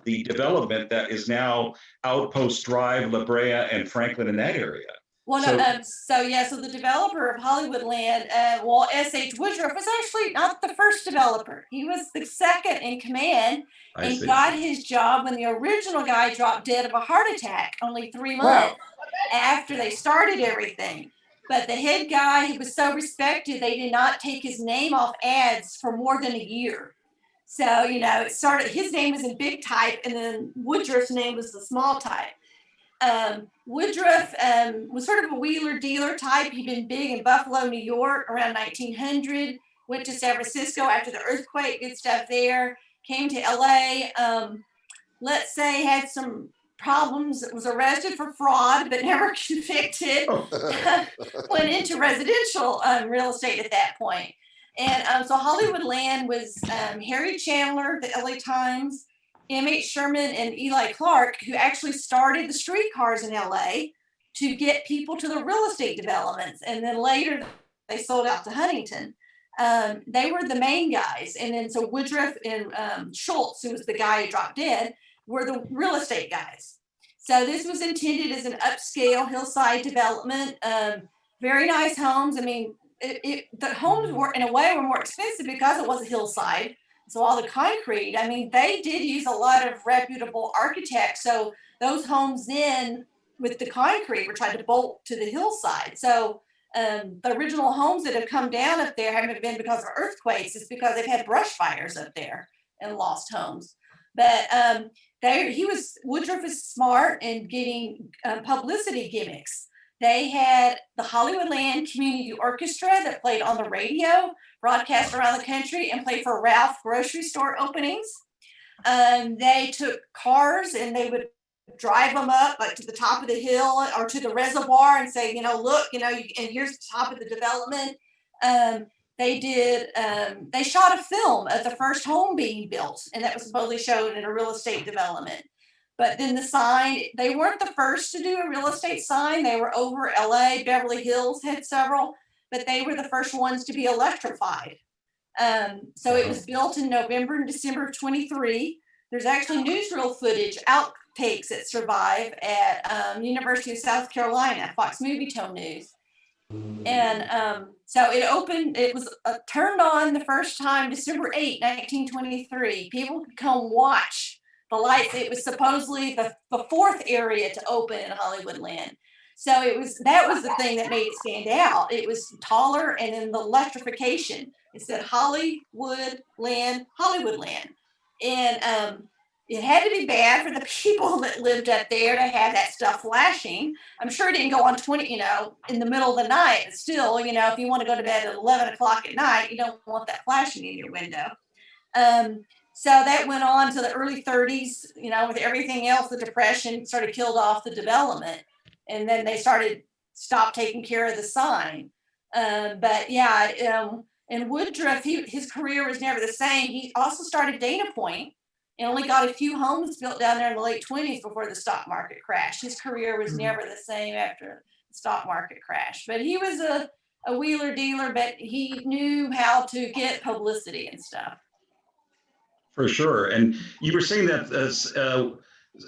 development that is now Outpost Drive, La Brea, and Franklin in that area. Well, so the developer of Hollywoodland, S.H. Woodruff, was actually not the first developer. He was the second in command and got his job when the original guy dropped dead of a heart attack only 3 months after they started everything. But the head guy, he was so respected, they did not take his name off ads for more than a year. So, it started, his name was in big type, and then Woodruff's name was the small type. Woodruff was sort of a wheeler dealer type. He'd been big in Buffalo, New York around 1900, went to San Francisco after the earthquake, did stuff there, came to LA, let's say had some problems, was arrested for fraud, but never convicted, went into residential real estate at that point. And so Hollywoodland was Harry Chandler, the LA Times, M.H. Sherman, and Eli Clark, who actually started the streetcars in LA to get people to the real estate developments. And then later they sold out to Huntington. They were the main guys. And then so Woodruff and Schultz, who was the guy who dropped dead, were the real estate guys. So this was intended as an upscale hillside development. Very nice homes. I mean, the homes were, in a way, were more expensive because it was a hillside. So all the concrete, I mean, they did use a lot of reputable architects. So those homes then, with the concrete, were tried to bolt to the hillside. So the original homes that have come down up there haven't been because of earthquakes. It's because they've had brush fires up there and lost homes. But Woodruff is smart in getting publicity gimmicks. They had the Hollywoodland Community Orchestra that played on the radio, broadcast around the country, and played for Ralph grocery store openings. They took cars and they would drive them up like to the top of the hill or to the reservoir and say, look, and here's the top of the development. They shot a film of the first home being built, and that was supposedly showed in a real estate development. But then the sign, they weren't the first to do a real estate sign. They were over LA, Beverly Hills had several, but they were the first ones to be electrified. So it was built in November and December of 23. There's actually newsreel footage, outtakes that survive at University of South Carolina, Fox Movietone News. And so it opened, it was turned on the first time, December 8, 1923. People could come watch the lights. It was supposedly the fourth area to open in Hollywoodland. So that was the thing that made it stand out. It was taller, and then the electrification. It said Hollywoodland. And it had to be bad for the people that lived up there to have that stuff flashing. I'm sure it didn't go on 20, in the middle of the night, but still, if you want to go to bed at 11 o'clock at night, you don't want that flashing in your window. So that went on to the early 30s, with everything else, the Depression killed off the development. And then they stopped taking care of the sign. But yeah, and Woodruff, his career was never the same. He also started Dana Point and only got a few homes built down there in the late 20s before the stock market crashed. His career was never the same after the stock market crash. But he was a wheeler dealer, but he knew how to get publicity and stuff. For sure. And you were saying that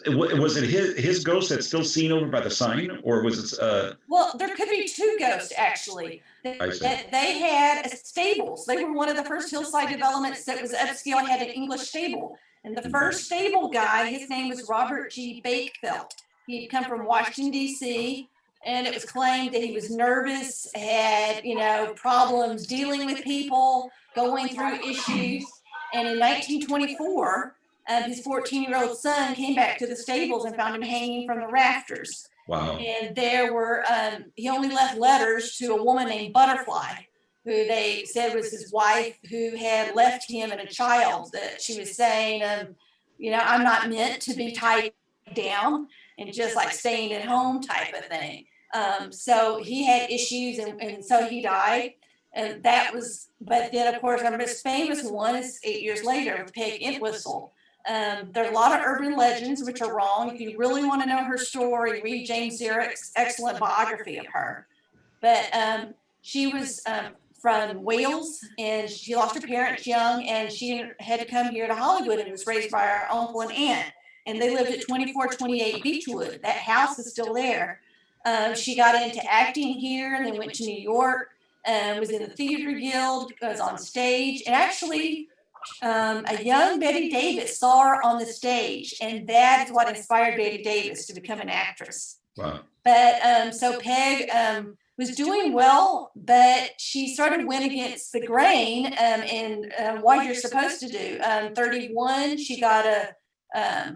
was it his ghost that's still seen over by the sign, or was it? Well, there could be two ghosts actually. They had stables. They were one of the first hillside developments that was upscale, had an English stable. And the first stable guy, his name was Robert G. Bakefelt. He'd come from Washington, D.C., and it was claimed that he was nervous, had, problems dealing with people, going through issues. And in 1924, his 14-year-old son came back to the stables and found him hanging from the rafters. Wow. And there were, he only left letters to a woman named Butterfly, who they said was his wife, who had left him and a child, that she was saying, I'm not meant to be tied down and just like staying at home type of thing. So he had issues, and so he died. And that was, but then of course, our most famous one is 8 years later with Peg Entwistle. There are a lot of urban legends which are wrong. If you really want to know her story, read James Zerich's excellent biography of her. But she was from Wales, and she lost her parents young, and she had to come here to Hollywood and was raised by her uncle and aunt. And they lived at 2428 Beechwood. That house is still there. She got into acting here and then went to New York. Was in the theater guild, was on stage, and actually a young Betty Davis saw her on the stage, and that is what inspired Betty Davis to become an actress. Wow. But so Peg was doing well, but she started went against the grain in what you're supposed to do. 31, she got a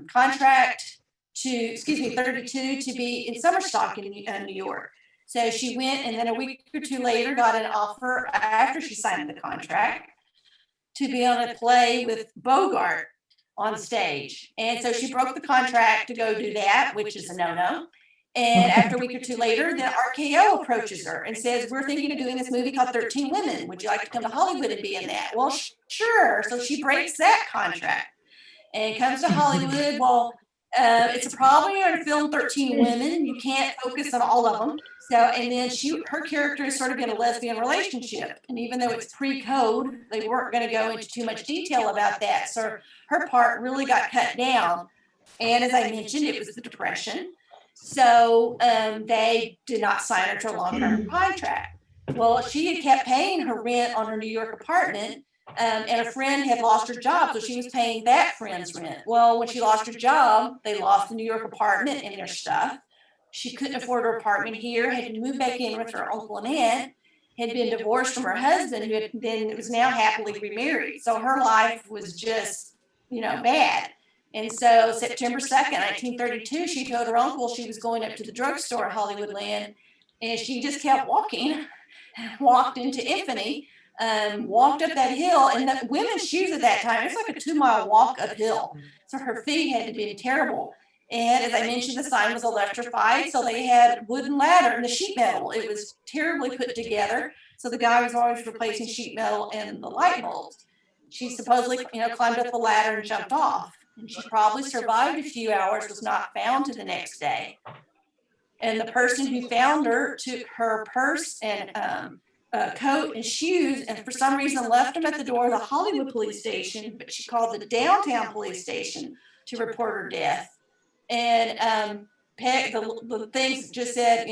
contract 32 to be in summer stock in New York. So she went, and then a week or two later got an offer after she signed the contract to be on a play with Bogart on stage. And so she broke the contract to go do that, which is a no-no. And after a week or two later, then RKO approaches her and says, we're thinking of doing this movie called 13 Women. Would you like to come to Hollywood and be in that? Well, sure. So she breaks that contract and comes to Hollywood. Well, it's a problem to film 13 women. You can't focus on all of them. So, and then her character is sort of in a lesbian relationship. And even though it's pre-code, they weren't going to go into too much detail about that. So her part really got cut down. And as I mentioned, it was the Depression. So they did not sign her to a long-term contract. Well, she had kept paying her rent on her New York apartment. And a friend had lost her job, so she was paying that friend's rent. Well, when she lost her job, they lost the New York apartment and their stuff. She couldn't afford her apartment here, had to move back in with her uncle and aunt, had been divorced from her husband, who had been, was now happily remarried. So her life was just, bad. And so September 2nd, 1932, she told her uncle she was going up to the drugstore at Hollywoodland, and she just kept walking, walked into Tiffany, walked up that hill, and the women's shoes at that time, it's like a 2-mile walk uphill. So her feet had to be terrible. And as I mentioned, the sign was electrified, so they had wooden ladder and the sheet metal. It was terribly put together. So the guy was always replacing sheet metal and the light bulbs. She supposedly, climbed up the ladder and jumped off. And she probably survived a few hours, was not found to the next day. And the person who found her took her purse and coat and shoes, and for some reason left them at the door of the Hollywood police station, but she called the downtown police station to report her death. And Peg, the things just said,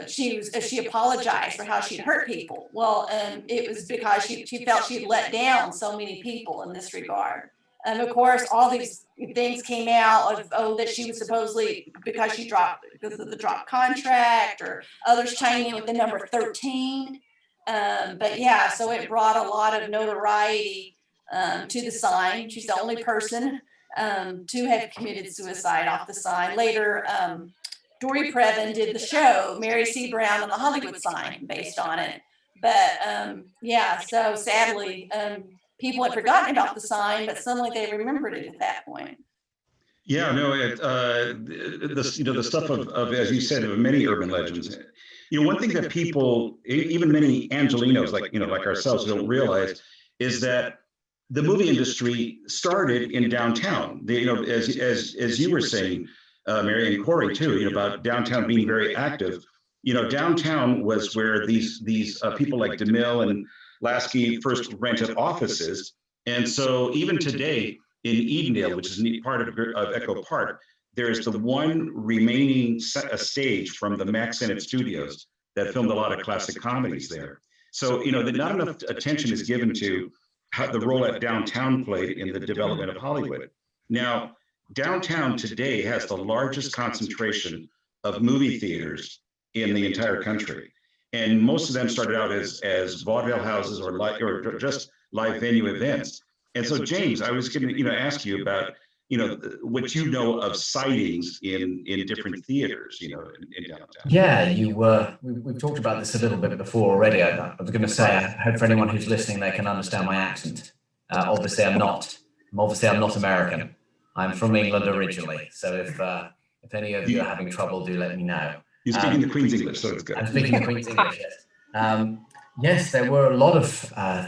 she apologized for how she'd hurt people. Well, it was because she felt she'd let down so many people in this regard. Of course, all these things came out of, that she was supposedly, because of the dropped contract, or others chiming in with the number 13. But yeah, so it brought a lot of notoriety to the sign. She's the only person to have committed suicide off the sign. Later, Dory Previn did the show, Mary C. Brown and the Hollywood Sign, based on it. But yeah, so sadly, people had forgotten about the sign, but suddenly they remembered it at that point. Yeah, no, the stuff of, as you said, of many urban legends. One thing that people, even many Angelinos like ourselves, don't realize is that the movie industry started in downtown. As you were saying, Mary and Cory too, about downtown being very active. Downtown was where these people like DeMille and Lasky first rented offices. And so even today in Edendale, which is part of Echo Park, there's the one remaining stage from the Max Sennett Studios that filmed a lot of classic comedies there. So, not enough attention is given to how the role that downtown played in the development of Hollywood. Now, downtown today has the largest concentration of movie theaters in the entire country. And most of them started out as vaudeville houses or just live venue events. And so, James, I was going to, ask you about, what you know of sightings in different theaters, in downtown. Yeah, we've talked about this a little bit before already. I was going to say, I hope for anyone who's listening, they can understand my accent. Obviously, I'm not American. I'm from England originally. So if any of you are having trouble, do let me know. You're speaking the Queen's English, so it's good. I'm speaking the Queen's English, yes. Yes, there were a lot of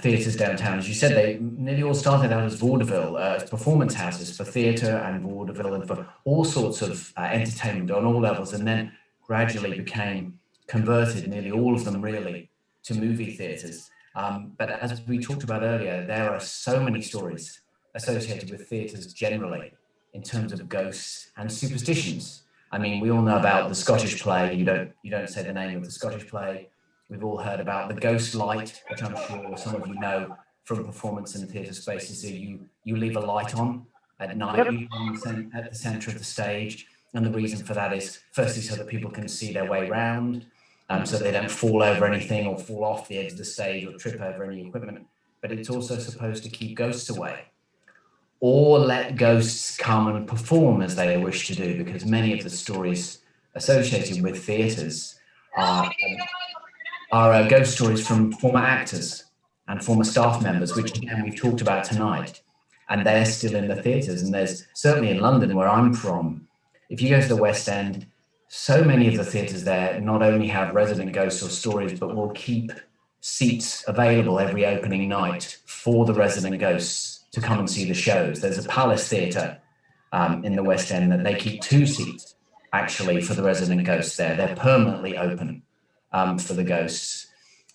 theatres downtown. As you said, they nearly all started out as vaudeville, as performance houses for theatre and vaudeville and for all sorts of entertainment on all levels, and then gradually became converted, nearly all of them really, to movie theatres. But as we talked about earlier, there are so many stories associated with theatres generally in terms of ghosts and superstitions. I mean, we all know about the Scottish play. You don't say the name of the Scottish play. We've all heard about the ghost light, which I'm sure some of you know from performance in theatre spaces. So you leave a light on at night at the centre of the stage. And the reason for that is firstly so that people can see their way round, so they don't fall over anything or fall off the edge of the stage or trip over any equipment. But it's also supposed to keep ghosts away, or let ghosts come and perform as they wish to do, because many of the stories associated with theatres are ghost stories from former actors and former staff members, which again we've talked about tonight, and they're still in the theatres. And there's certainly in London, where I'm from, if you go to the West End, so many of the theatres there not only have resident ghosts or stories, but will keep seats available every opening night for the resident ghosts to come and see the shows. There's a Palace Theatre in the West End that they keep 2 seats actually for the resident ghosts there. They're permanently open for the ghosts.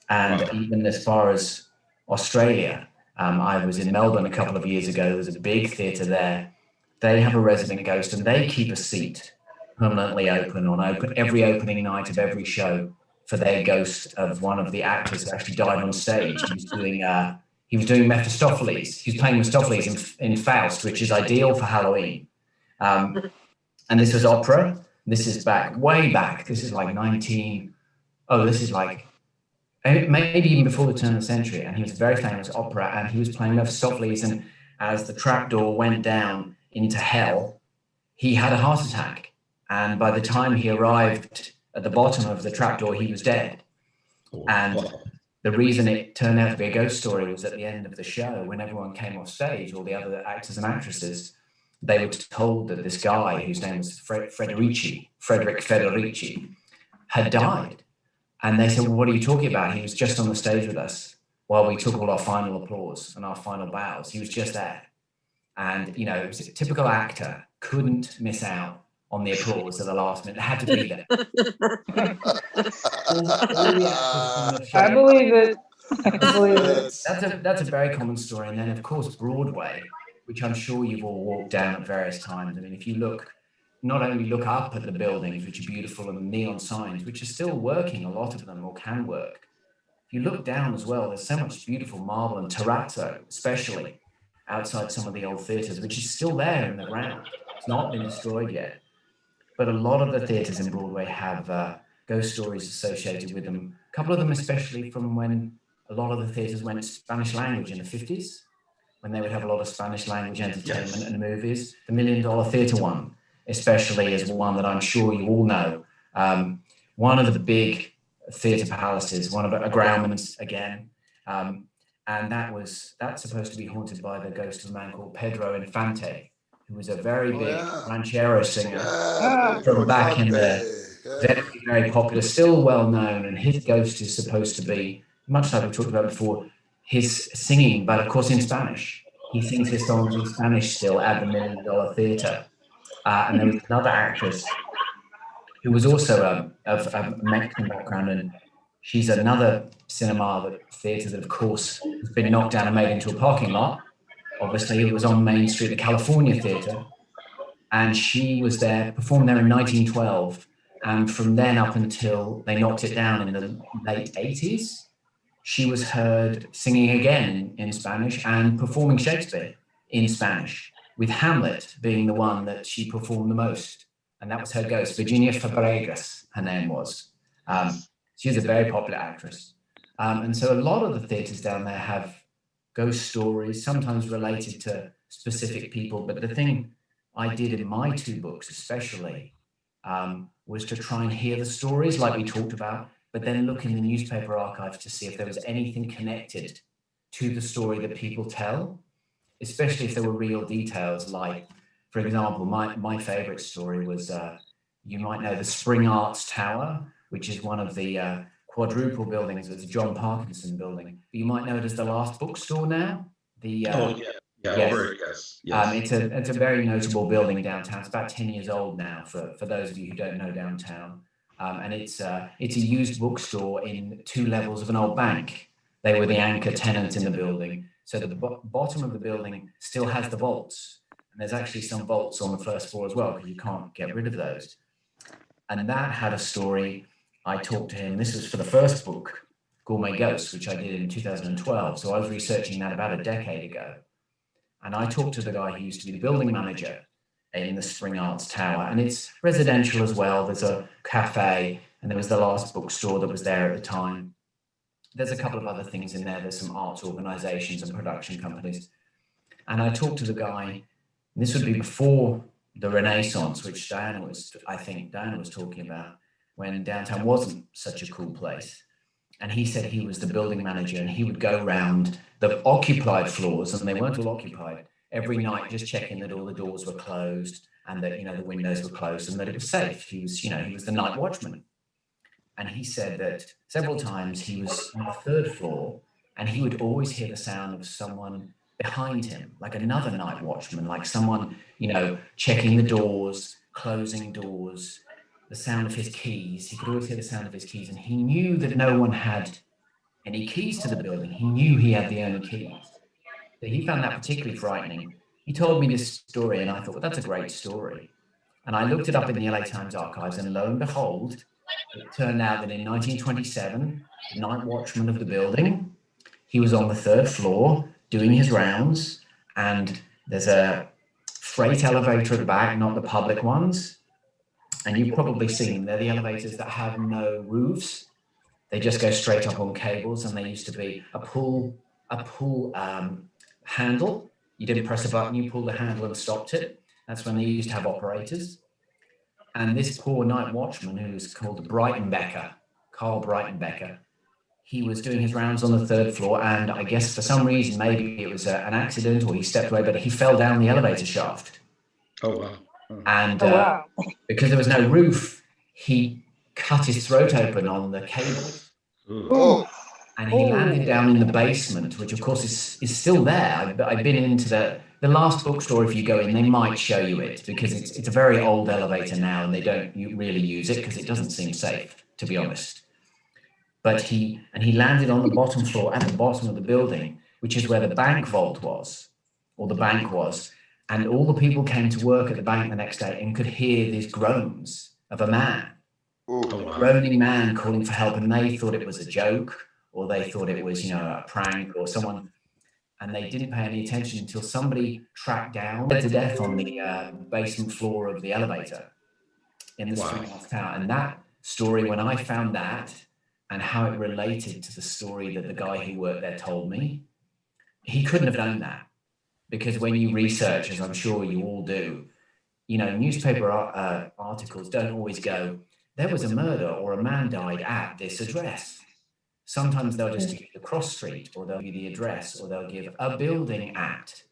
And even as far as Australia, I was in Melbourne a couple of years ago. There was a big theatre there. They have a resident ghost and they keep a seat permanently open every opening night of every show for their ghost of one of the actors who actually died on stage. He was doing Mephistopheles. He was playing Mephistopheles in Faust, which is ideal for Halloween. And this was opera. This is way back. This is like maybe even before the turn of the century. And he was a very famous opera, and he was playing Mephistopheles. And as the trapdoor went down into hell, he had a heart attack. And by the time he arrived at the bottom of the trapdoor, he was dead. And the reason it turned out to be a ghost story was at the end of the show, when everyone came off stage, all the other actors and actresses, they were told that this guy, whose name was Frederick Federici, had died. And they said, well, what are you talking about? He was just on the stage with us while we took all our final applause and our final bows. He was just there. And, it was a typical actor, couldn't miss out on the applause at the last minute. It had to be there. I believe it. That's a very common story. And then, of course, Broadway, which I'm sure you've all walked down at various times. I mean, if you not only look up at the buildings, which are beautiful, and the neon signs, which are still working, a lot of them, or can work. If you look down as well, there's so much beautiful marble and terrazzo, especially outside some of the old theatres, which is still there in the ground. It's not been destroyed yet. But a lot of the theatres in Broadway have ghost stories associated with them. A couple of them, especially from when a lot of the theatres went Spanish language in the 50s, when they would have a lot of Spanish language entertainment and movies. The $1 Million Theatre one, especially, is one that I'm sure you all know. One of the big theatre palaces, one of a Grauman's again. And that's supposed to be haunted by the ghost of a man called Pedro Infante, who was a very big ranchero singer from back in the very, very popular, still well known. And his ghost is supposed to be, much like we talked about before, his singing, but of course in Spanish. He sings his songs in Spanish still at the $1 Million Theatre. And there was another actress who was also of Mexican background, and she's another cinema theatre that, of course, has been knocked down and made into a parking lot. Obviously, it was on Main Street, the California Theatre, and she was there, performed there in 1912, and from then up until they knocked it down in the late 80s, she was heard singing again in Spanish and performing Shakespeare in Spanish, with Hamlet being the one that she performed the most, and that was her ghost. Virginia Fabregas, her name was. She was a very popular actress. And so a lot of the theatres down there have ghost stories, sometimes related to specific people. But the thing I did in my 2 books especially was to try and hear the stories like we talked about, but then look in the newspaper archives to see if there was anything connected to the story that people tell, especially if there were real details. Like, for example, my favorite story was, you might know the Spring Arts Tower, which is one of the quadruple buildings. It's a John Parkinson building. But you might know it as the last bookstore now. Yes. It's a very notable building downtown. It's about 10 years old now for those of you who don't know downtown. And it's a used bookstore in 2 levels of an old bank. They were the anchor tenants in the building. So the bottom of the building still has the vaults. And there's actually some vaults on the first floor as well, because you can't get rid of those. And that had a story. I talked to him. This was for the first book, Gourmet Ghosts, which I did in 2012. So I was researching that about a decade ago. And I talked to the guy who used to be the building manager in the Spring Arts Tower. And it's residential as well. There's a cafe, and there was the last bookstore that was there at the time. There's a couple of other things in there. There's some arts organizations and production companies. And I talked to the guy, and this would be before the Renaissance, which Diane was talking about, when downtown wasn't such a cool place. And he said he was the building manager, and he would go around the occupied floors, and they weren't all occupied, every night just checking that all the doors were closed and that, the windows were closed and that it was safe. He was the night watchman. And he said that several times he was on the 3rd floor, and he would always hear the sound of someone behind him, like another night watchman, like someone, checking the doors, closing doors, the sound of his keys. He could always hear the sound of his keys, and he knew that no one had any keys to the building. He knew he had the only keys. So he found that particularly frightening. He told me this story, and I thought, well, that's a great story. And I looked it up in the LA Times archives, and lo and behold, it turned out that in 1927, the night watchman of the building, he was on the 3rd floor doing his rounds, and there's a freight elevator at the back, not the public ones. And you've probably seen, they're the elevators that have no roofs. They just go straight up on cables, and they used to be a pull handle. You didn't press a button, you pulled the handle and stopped it. That's when they used to have operators. And this poor night watchman, who was called Carl Breitenbecker, he was doing his rounds on the 3rd floor, and I guess for some reason, maybe it was an accident or he stepped away, but he fell down the elevator shaft. Oh, wow. And because there was no roof, he cut his throat open on the cable. Oh. And he landed down in the basement, which of course is still there. I've been into the last bookstore. If you go in, they might show you it, because it's a very old elevator now, and they don't really use it because it doesn't seem safe, to be honest. But he landed on the bottom floor at the bottom of the building, which is where the bank vault was, or the bank was. And all the people came to work at the bank the next day and could hear these groans of a man, a groaning man calling for help. And they thought it was a joke, or they thought it was, a prank or someone. And they didn't pay any attention until somebody tracked down to death on the basement floor of the elevator in the Spring Arts Tower. And that story, when I found that and how it related to the story that the guy who worked there told me, he couldn't have done that. Because when you research, as I'm sure you all do, newspaper articles don't always go, there was a murder or a man died at this address. Sometimes they'll just give you the cross street, or they'll give you the address, or they'll give a building at.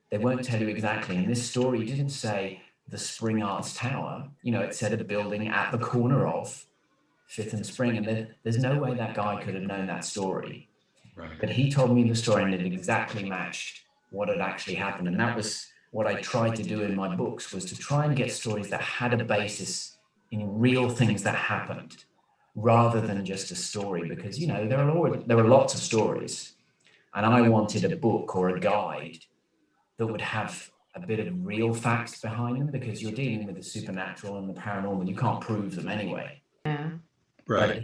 They won't tell you exactly. And this story didn't say the Spring Arts Tower. It said a building at the corner of 5th and Spring. And there's no way that guy could have known that story. Right. But he told me the story, and it exactly matched what had actually happened. And that was what I tried to do in my books, was to try and get stories that had a basis in real things that happened, rather than just a story. Because, there were lots of stories, and I wanted a book or a guide that would have a bit of real facts behind them, because you're dealing with the supernatural and the paranormal. You can't prove them anyway. Yeah. Right. But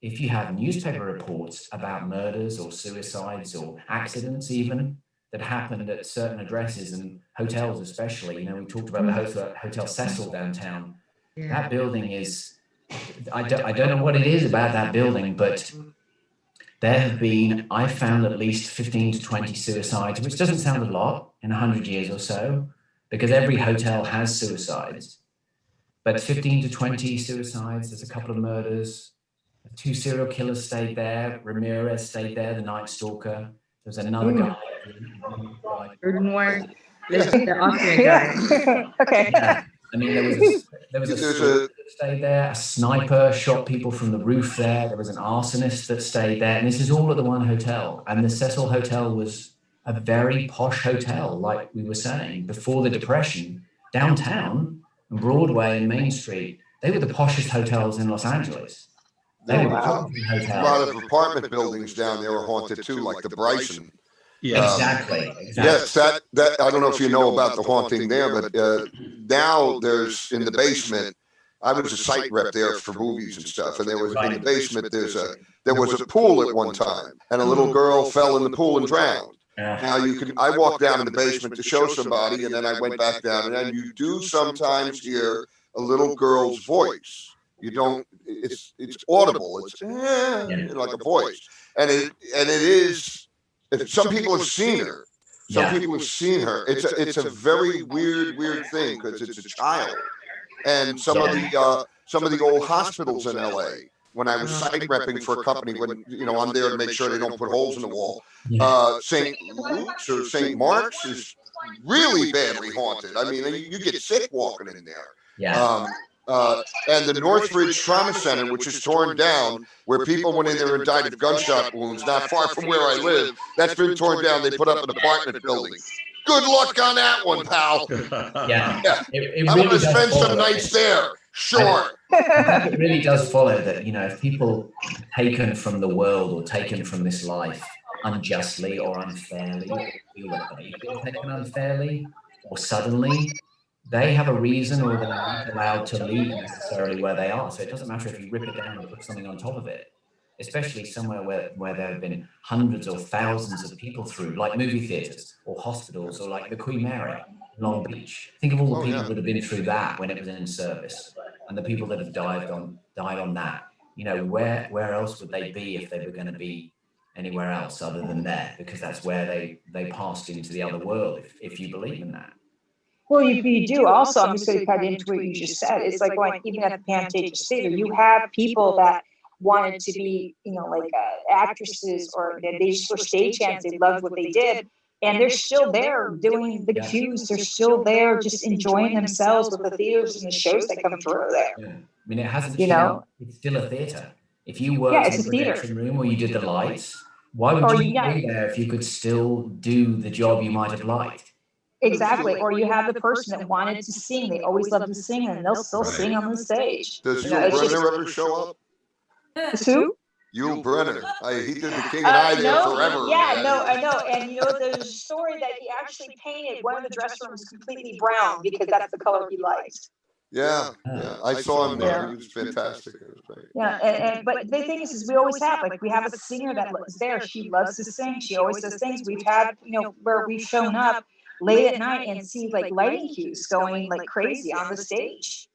if you have newspaper reports about murders or suicides or accidents even that happened at certain addresses and hotels especially, we talked about the Hotel Cecil downtown. Yeah. That building is, I don't know what it is about that building, but there have been, I found at least 15 to 20 suicides, which doesn't sound a lot in 100 years or so, because every hotel has suicides. But 15 to 20 suicides, there's a couple of murders. 2 serial killers stayed there. Ramirez stayed there, the Night Stalker. There was another guy. Urdenware, the Austrian guy. Okay. Yeah. I mean, there was a soldier that stayed there. A sniper shot people from the roof there. There was an arsonist that stayed there. And this is all at the one hotel. And the Cecil Hotel was a very posh hotel, like we were saying. Before the Depression, downtown and Broadway and Main Street, they were the poshest hotels in Los Angeles. They were a lot of apartment buildings down there are haunted too, like the Bryson. Yeah, exactly. Yes, that I don't know if you know about the haunting there, but now there's in the basement. I was a site rep there for movies and stuff, and there was in the basement. There was a pool at one time, and a little girl fell in the pool and drowned. Now I walked down in the basement to show somebody, and then I went back down, and then you do sometimes hear a little girl's voice. You don't. It's audible. It's like a voice, and it is. Some people have seen her. Some people have seen her. It's a very weird thing because it's a child. And some of the old hospitals in LA, when I was site repping for a company, when I'm there to make sure they don't put holes in the wall. St. Luke's or St. Mark's is really badly haunted. I mean, you get sick walking in there. Yeah. And the Northridge Trauma Center, which is torn down, where people went in there and died of gunshot wounds, not far from where I live, that's been torn down. They put up an apartment building. Good luck on that one, pal. Yeah. It I'm really going to spend some follow. nights there. Sure. It really does follow that, if people taken from the world or taken from this life unjustly or unfairly, or feel that they've been taken unfairly or suddenly, they have a reason or they're not allowed to leave necessarily where they are. So it doesn't matter if you rip it down and put something on top of it, especially somewhere where there have been hundreds or thousands of people through, like movie theaters or hospitals or like the Queen Mary, Long Beach. Think of all the people that have been through that when it was in service and the people that have died on that. Where else would they be if they were going to be anywhere else other than there? Because that's where they passed into the other world, if you believe in that. Well, you do also, I'm just going to cut into what you just said. It's like going, even at the Pantages Theater, you have people that wanted to be, like actresses, or they just were stagehands. They loved what they did. And they're still there doing the cues. They're still there just enjoying themselves with the theaters and the shows that come through there. Yeah. I mean, it hasn't changed. It's still a theater. If you worked in the production room or you did the lights, why would you be there if you could still do the job you might have liked? Exactly. Or you have the person that wanted to sing. They always love to sing, and they'll still sing on the stage. Does Yul Brynner ever show up? Who? Yul Brynner. He did the King and I there forever. Yeah, I know. And there's a story that he actually painted one of the dress rooms completely brown because that's the color he likes. Yeah. I saw him there. He was fantastic. It was great. Yeah, but the thing is we always have, we have a singer that was there. She loves to sing. She always does things. We've had, where we've shown up late at night and see lighting cues going like crazy on the stage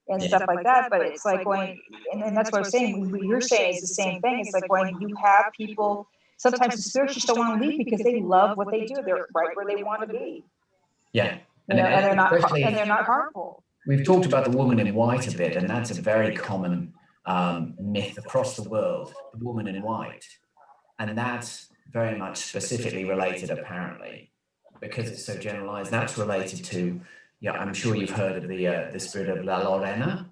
and stuff like that. But it's like going, and that's what I'm saying. What you're saying is the same thing. It's like when you have people, sometimes the spirits just don't want to leave because they love what they do. They're right where they want to be. Yeah. And they're not harmful. We've talked about the woman in white a bit, and that's a very common myth across the world, the woman in white. And that's very much specifically related, apparently, because it's so generalized. That's related to, I'm sure you've heard of the spirit of La Llorona,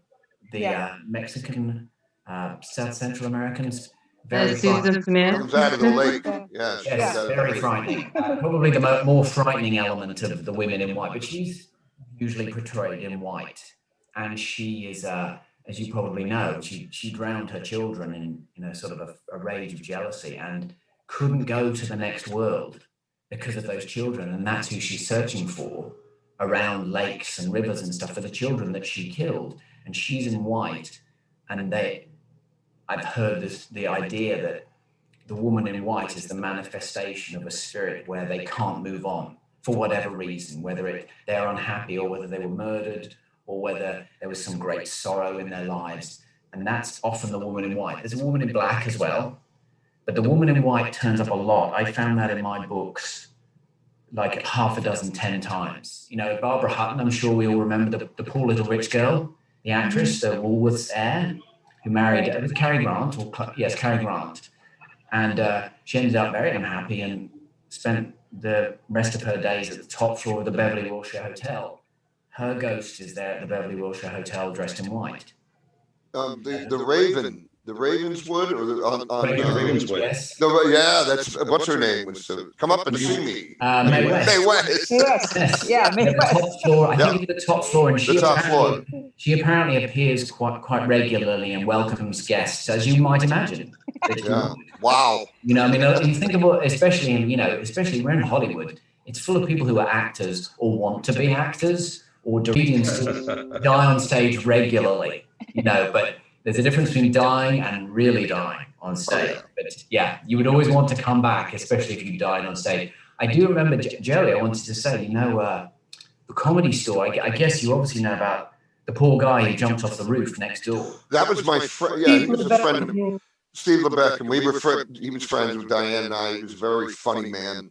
the Mexican, South Central Americans. Very Susan Smith. Comes out of the lake. Yes, very frightening. Probably the more frightening element of the women in white, but she's usually portrayed in white. And she is, as you probably know, she drowned her children in sort of a rage of jealousy and couldn't go to the next world because of those children. And that's who she's searching for around lakes and rivers and stuff, for the children that she killed. And she's in white. And I've heard the idea that the woman in white is the manifestation of a spirit where they can't move on for whatever reason, whether they're unhappy or whether they were murdered or whether there was some great sorrow in their lives. And that's often the woman in white. There's a woman in black as well, But the woman in white turns up a lot. I found that in my books like half a dozen, 10 times. You know, Barbara Hutton, I'm sure we all remember the poor little rich girl, the actress, the Woolworths heir, who married Cary Grant, Cary Grant. And she ended up very unhappy and spent the rest of her days at the top floor of the Beverly Wilshire Hotel. Her ghost is there at the Beverly Wilshire Hotel dressed in white. The Ravenswood, or Ravenswood, yes. Yeah, that's what's her name? Come Up and See Me. Mae West. Mae West. Yes. Yeah, Mae West. The top floor. I think it's the top floor, and she apparently appears quite regularly and welcomes guests, as you might imagine. Yeah. Wow. You know, I mean, you think about, especially we're in Hollywood. It's full of people who are actors or want to be actors or comedians who die on stage regularly. You know, but there's a difference between dying and really dying on stage. But yeah, you would always want to come back, especially if you died on stage. I do remember, Joey, I wanted to say, the Comedy Store, I guess you obviously know about the poor guy who jumped off the roof next door. That was my friend. Yeah, he was a friend of mine. Steve LeBeck, and he was friends with Diane and I. He was a very funny man,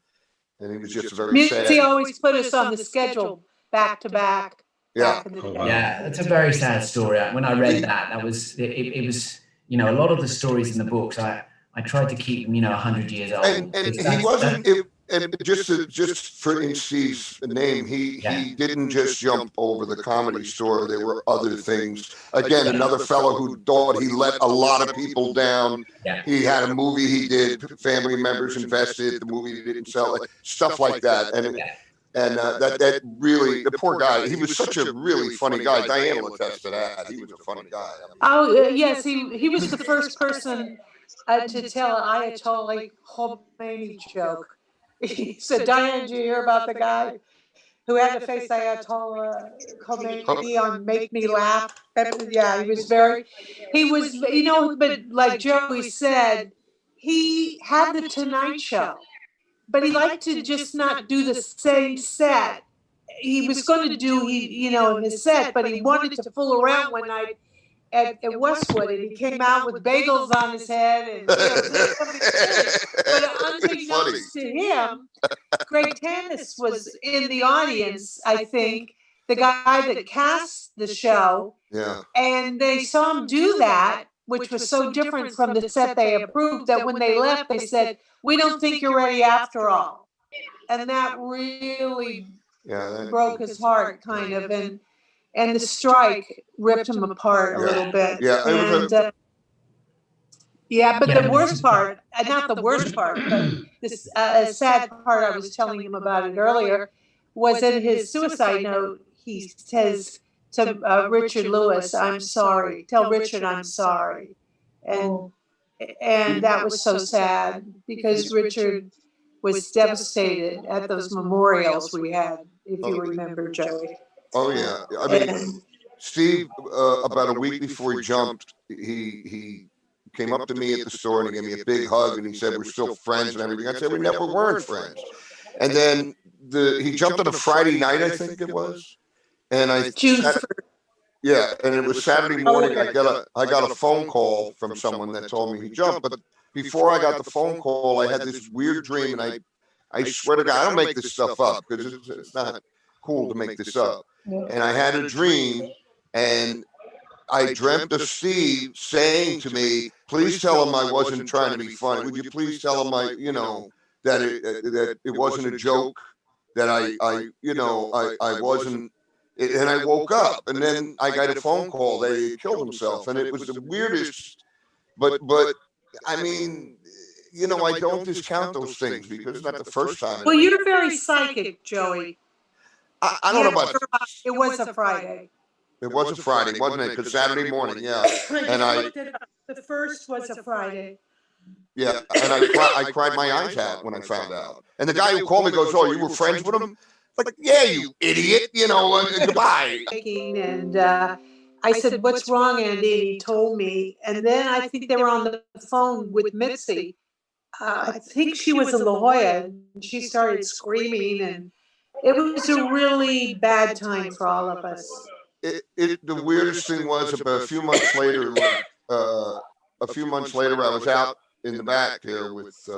and he was just very sad. He always put us on the schedule back to back. Yeah. Yeah, it's a very sad story. When I read that was, it was, a lot of the stories in the books, I tried to keep them, 100 years old. And he wasn't, and just for in Steve's name, he didn't just jump over the Comedy Store. There were other things. Again, another fellow who thought he let a lot of people down. Yeah. He had a movie he did, family members invested, the movie he didn't sell, stuff like that. And that really, the poor guy, he was such a really funny guy. Diane will attest to that. He was a funny guy. Yes, he was the first person to tell an Ayatollah Khomeini joke. He said, Diane, did you hear about the guy who had to face Ayatollah Khomeini on Make Me Laugh? Yeah, he was, but like Joey said, he had the Tonight Show. But he liked to just not do the same set. He was going to do, his set, but he wanted to fool around one night at Westwood, and he came out with bagels on his head. And, but unbeknownst to him, Greg Tanis was in the audience, I think, the guy that cast the show. Yeah. And they saw him do that, which was so different from the set they approved, that when they left, they said, we don't think you're ready after all. And that really broke his heart, kind of. And the strike ripped him apart a little bit. Yeah. But the worst part, not the worst part, but this sad part, I was telling him about it earlier, was in his suicide note, he says to Richard Lewis, I'm sorry. Tell Richard I'm sorry. And that was so sad because Richard was devastated at those memorials we had, if you remember, Joey. Oh, yeah. I mean, Steve, about a week before he jumped, he came up to me at the store and he gave me a big hug and he said, we're still friends and everything. I said, we never weren't friends. And then he jumped on a Friday night, I think it was. And and it was Saturday morning. I got a phone call from someone that told me he jumped. But before I got the phone call, I had this weird dream, and I swear to God, I don't make this stuff up because it's not cool to make this up. And I had a dream, and I dreamt of Steve saying to me, "Please tell him I wasn't trying to be funny. Would you please tell him that it wasn't a joke, that I wasn't." And I woke up, and then I got a phone call that he killed himself, and it was the weirdest. But I mean, I don't discount those things because it's not the first time. Well, you're very psychic, Joey. I don't know about it. Was a Friday. It was a Friday, wasn't it? Because Saturday morning, yeah. And the first was a Friday. Yeah, and I cried my eyes out when I found out. And the guy who called me goes, "Oh, you were friends with him?" Like, yeah, you idiot, goodbye. And I said, what's wrong, Andy? And he told me. And then I think they were on the phone with Mitzi. I think she was in La Jolla, and she started screaming. And it was a really bad time for all of us. The weirdest thing was about a few months later, I was out in the back there with,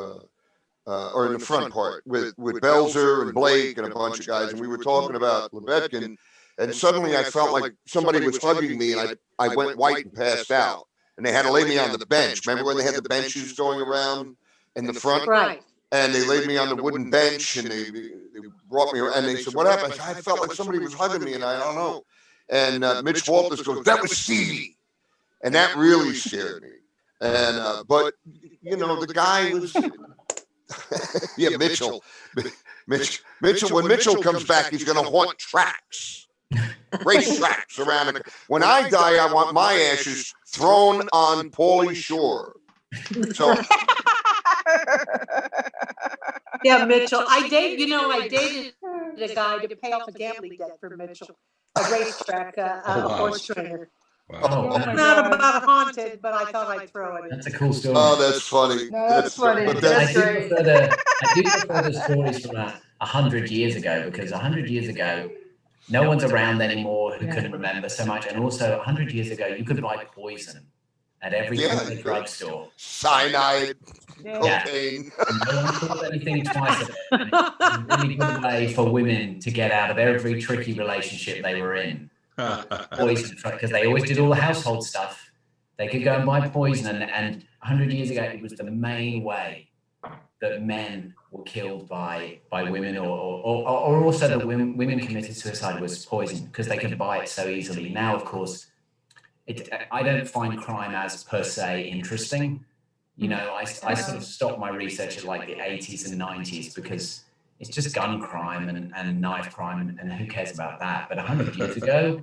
or in the front part with Belzer and Blake and a bunch of guys, and we were talking about Lebedkin, and suddenly I felt like somebody was hugging me, and I went white and passed out, and they had to lay me on the bench. Remember when they had the benches going around in the front? Right. And they laid me on the wooden bench, and they brought me around, and they said, "What happened?" I felt like somebody was hugging me, and I don't know. And Mitch Walters goes, "That was Stevie," and that really scared me. And but you know, the guy was, yeah, Mitchell. When Mitchell comes back, he's going to haunt tracks, race tracks around. When I die, I want my ashes thrown on Paulie Shore. So. Yeah, Mitchell. I dated a guy to pay off a gambling debt for Mitchell, a racetrack, horse trainer. Wow. Not about haunted, but I thought I'd throw it in. That's a cool story. Oh, that's funny. No, that's funny. But That's I do prefer the stories from 100 years ago, because 100 years ago, no one's around anymore who can remember so much. And also 100 years ago, you could buy poison at every drugstore. Cyanide, cocaine. And no one thought anything twice of it. And it's a really good way for women to get out of every tricky relationship they were in. Poison, because they always did all the household stuff. They could go and buy poison, and 100 years ago, it was the main way that men were killed by women, or also that women committed suicide was poison, because they could buy it so easily. Now, of course, I don't find crime as per se interesting. You know, I sort of stopped my research at like the 80s and 90s, because it's just gun crime and knife crime, and who cares about that? But 100 years ago,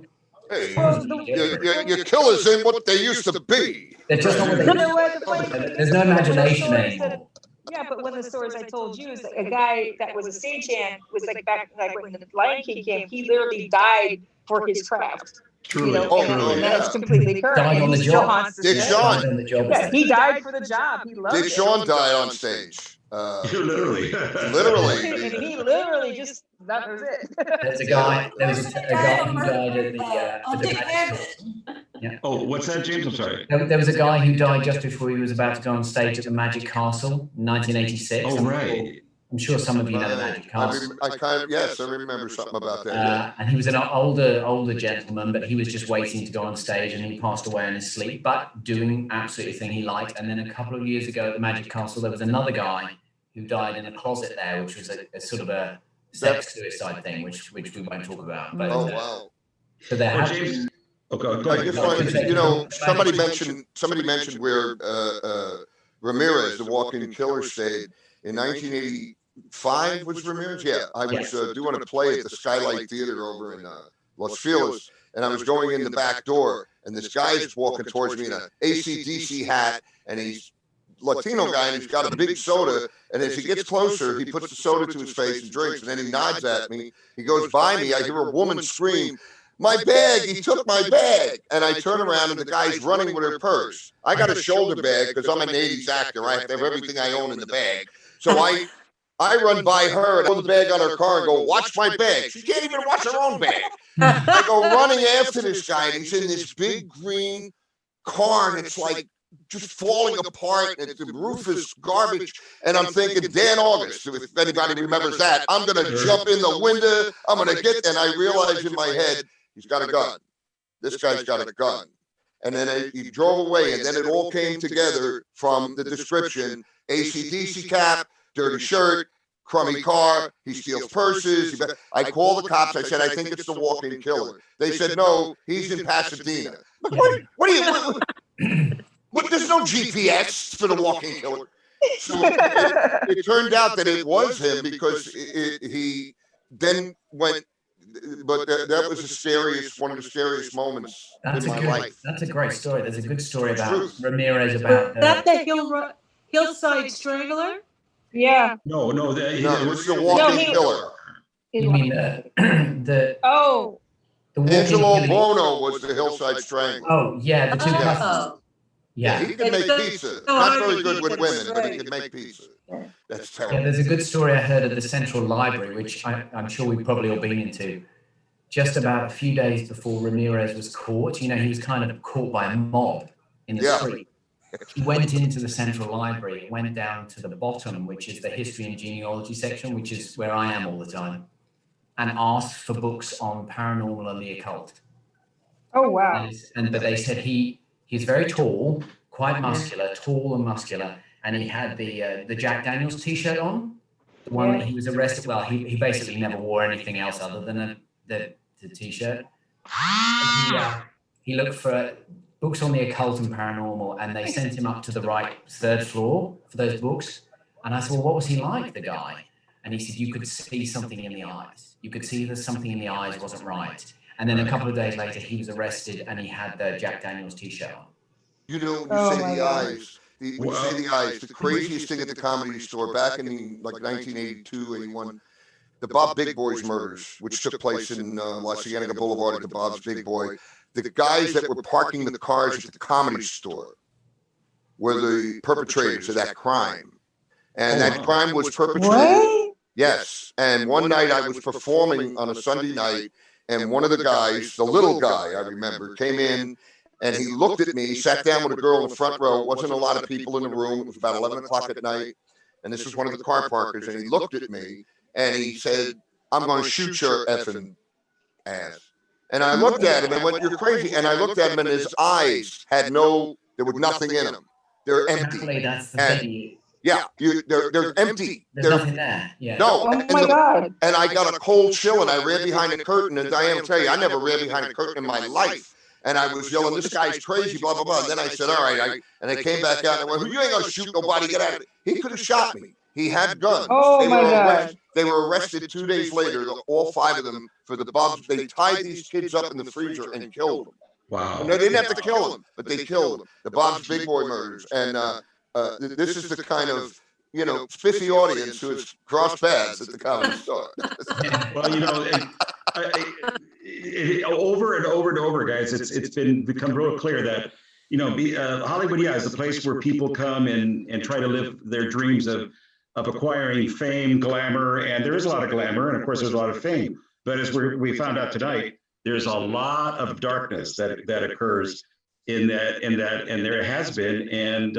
hey, your killers ain't what they used to be. They're just not what they There's no imagination anymore. Yeah, but one of the stories I told you is that a guy that was a stagehand was like back like when the Lion King came, he literally died for his craft. Truly. You know, and that's completely correct. Died on the job. Dick Shawn. Yeah, he died for the job. He loved Dick it. Shawn died on stage. Literally. Literally. And he literally just, that was it. There's a guy. There was a guy who died at the Magic. Yeah. Oh, what's that, James? I'm sorry. There was a guy who died just before he was about to go on stage at the Magic Castle in 1986. Oh, right. I'm sure some of you know the Magic Castle. Yes, I remember something about that. And he was an older gentleman, but he was just waiting to go on stage, and he passed away in his sleep, but doing absolutely everything he liked. And then a couple of years ago at the Magic Castle, there was another guy who died in a closet there, which was a sort of a sex suicide thing, which we won't talk about. But, wow. So there have James. been. Go I ahead. just wanted, you know, somebody mentioned where Ramirez, the walk-in killer, stayed in 1985. Was Ramirez? Yeah, I was doing a play at the Skylight Theater over in Los Feliz, and I was going in the back door, and this guy's walking towards me in an AC/DC hat, and he's Latino guy, and he's got a big soda, and as he gets closer, he puts the soda to his face and drinks, and then he nods at me. He goes by me. I hear a woman scream, "My bag, he took my bag." And I turn around, and the guy's running with her purse. I got a shoulder bag because I'm an 80s actor. I have to have everything I own in the bag. So I run by her and I put the bag on her car and go, "Watch my bag." She can't even watch her own bag. I go running after this guy, and he's in this big green car, and it's like just falling apart, and the roof is garbage. And I'm thinking, Dan August, if anybody remembers that, I'm going to jump in the window. I'm going to get, and I realize in my head, he's got a gun. This guy's got a gun. And then he drove away, and then it all came together from the description: AC/DC cap, dirty shirt, crummy car, he steals purses. I called the cops. I said, "I think it's the walk-in killer." They said, "No, he's in Pasadena." But what do you... But there's no GPS for the walk-in killer. So it turned out that it was him, because he then went. But that was one of the scariest moments in my life. That's a great story. There's a good story about Ramirez about. That the Hillside Strangler? Yeah. No, it was the walk-in killer. You mean the Angelo Bono was the Hillside Strangler. Oh yeah, the two cousins. Yeah, he could make pizza. Not very good with women, but he could make pizza. That's terrible. Yeah, there's a good story I heard at the Central Library, which I'm sure we've probably all been into. Just about a few days before Ramirez was caught, you know, he was kind of caught by a mob in the street. he went into the central library, went down to the bottom, which is the history and genealogy section, which is where I am all the time, and asked for books on paranormal and the occult. Oh, wow. But they said he's very tall, quite muscular, tall and muscular, and he had the Jack Daniels T-shirt on, the one that he was arrested. Well, he basically never wore anything else other than the T-shirt. He looked for books on the occult and paranormal, and they sent him up to the right third floor for those books. And I said, well, what was he like, the guy? And he said, you could see something in the eyes. You could see that something in the eyes wasn't right. And then a couple of days later, he was arrested, and he had the Jack Daniels T-shirt on. You know, when you say the eyes, the craziest thing at the Comedy Store back in 1982, 81, the Bob Big Boy's murders, which took place in La Cienega Boulevard at the Bob's Big Boy. The guys that were parking the cars at the Comedy Store were the perpetrators of that crime. And that crime was perpetrated. What? Yes. And one night I was performing on a Sunday night, and one of the guys, the little guy, I remember, came in and he looked at me, sat down with a girl in the front row. It wasn't a lot of people in the room. It was about 11 o'clock at night. And this was one of the car parkers. And he looked at me and he said, I'm going to shoot your effing ass. And I looked at him and went, you're crazy. And I looked at him and his eyes had there was nothing in them. They're empty. Exactly, that's the thing. Yeah, they're empty. There's nothing there. Yeah. No. Oh my God. And I got a cold chill and I ran behind the curtain. And Diane will tell you, I never ran behind a curtain in my life. And I was yelling, this guy's crazy, blah, blah, blah. And then I said, all right. And I came back out and I went, you ain't going to shoot nobody. Get out of it. He could have shot me. He had guns. Oh, my God. They were arrested 2 days later, all 5 of them, for the Bobs. They tied these kids up in the freezer and killed them. Wow. And they didn't have to kill them, but they killed them. The Bob's Big Boy murders. And this is the kind of, spiffy audience who has crossed paths at the Comedy Store. Well, over and over and over, guys, it's become real clear that, Hollywood, is the place where people come and try to live their dreams of acquiring fame, glamour, and there is a lot of glamour, and of course there's a lot of fame. But as we found out tonight, there's a lot of darkness that occurs in that, and there has been, and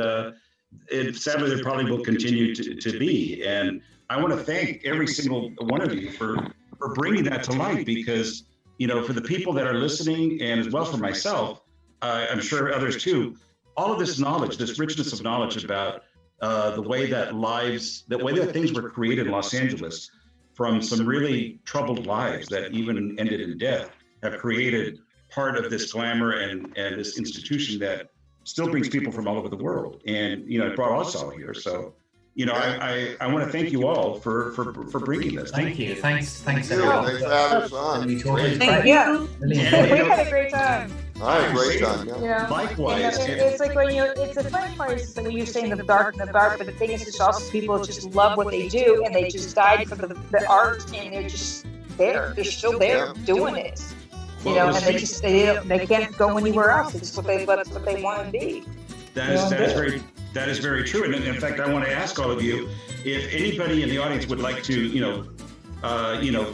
sadly there probably will continue to be. And I want to thank every single one of you for bringing that to light, because for the people that are listening, and as well for myself, I'm sure others too, all of this knowledge, this richness of knowledge about the way that things were created in Los Angeles from some really troubled lives that even ended in death, have created part of this glamour and this institution that still brings people from all over the world. And, it brought us all here. So, I want to thank you all for bringing this. Thank you. Thanks everyone. Thanks for having us on. Thank you. We had a great time. I had a great time. Yeah. Likewise. It's like it's a fun part is when you're saying the dark, but the thing is, it's also people just love what they do, and they just died for the art, and they're just there. They're still there doing it. And they can't go anywhere else. It's what they want to be. That is very true. And in fact, I want to ask all of you, if anybody in the audience would like to,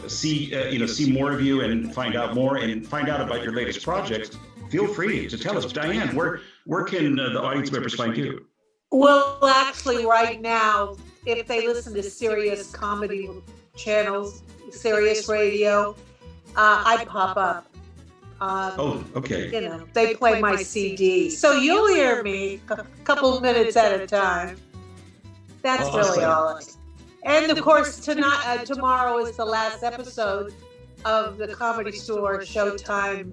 see more of you and find out more and find out about your latest projects, feel free to tell us. Diane, where can the audience members find you? Well, actually, right now, if they listen to Sirius comedy channels, Sirius Radio, I pop up. Okay. They play my CD, so you'll hear me a couple minutes at a time. That's really all. And of course, tomorrow is the last episode of the Comedy Store Showtime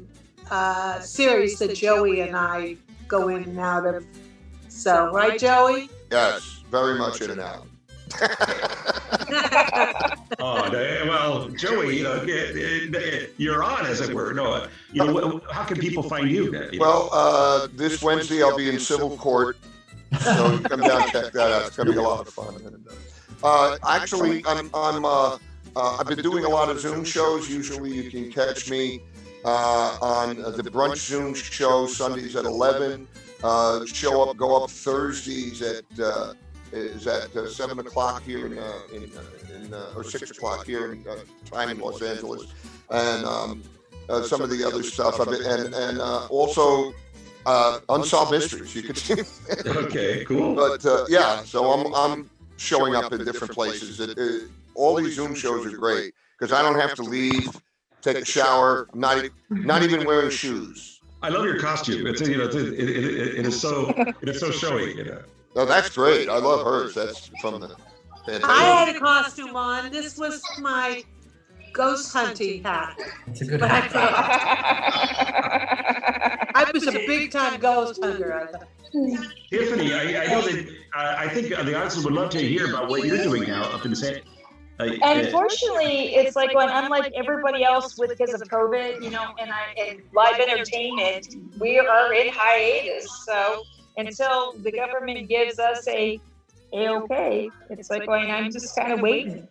series that Joey and I go in and out of. So, right, Joey? Yes, very much in and out. Well, Joey, you're on, as it were. No, how can people find you? Well, this Wednesday I'll be in civil court, so come down and check that out. It's gonna be a lot of fun. Actually, I've been doing a lot of Zoom shows. Usually, you can catch me on the brunch Zoom show Sundays at 11. Go up Thursdays at 7 o'clock here or 6 o'clock here in time in Los Angeles, and some of the other stuff. Also Unsolved Mysteries. You could see. Okay, cool. But yeah, so I'm showing up in different places. All these Zoom shows are great because I don't have to leave, take a shower, not even wearing shoes. I love your costume. It is so showy. Oh, that's great. I love hers. That's from the Pantages. I had a costume on. This was my ghost hunting hat. It's a good hat. I was a big time ghost hunter. Tiffany, I know that I think the audience would love to hear about what you're doing now up in San. Unfortunately, it's like when unlike everybody else because of COVID, and live entertainment, we are in hiatus. So until the government gives us a okay, it's like going, I'm just kind of waiting.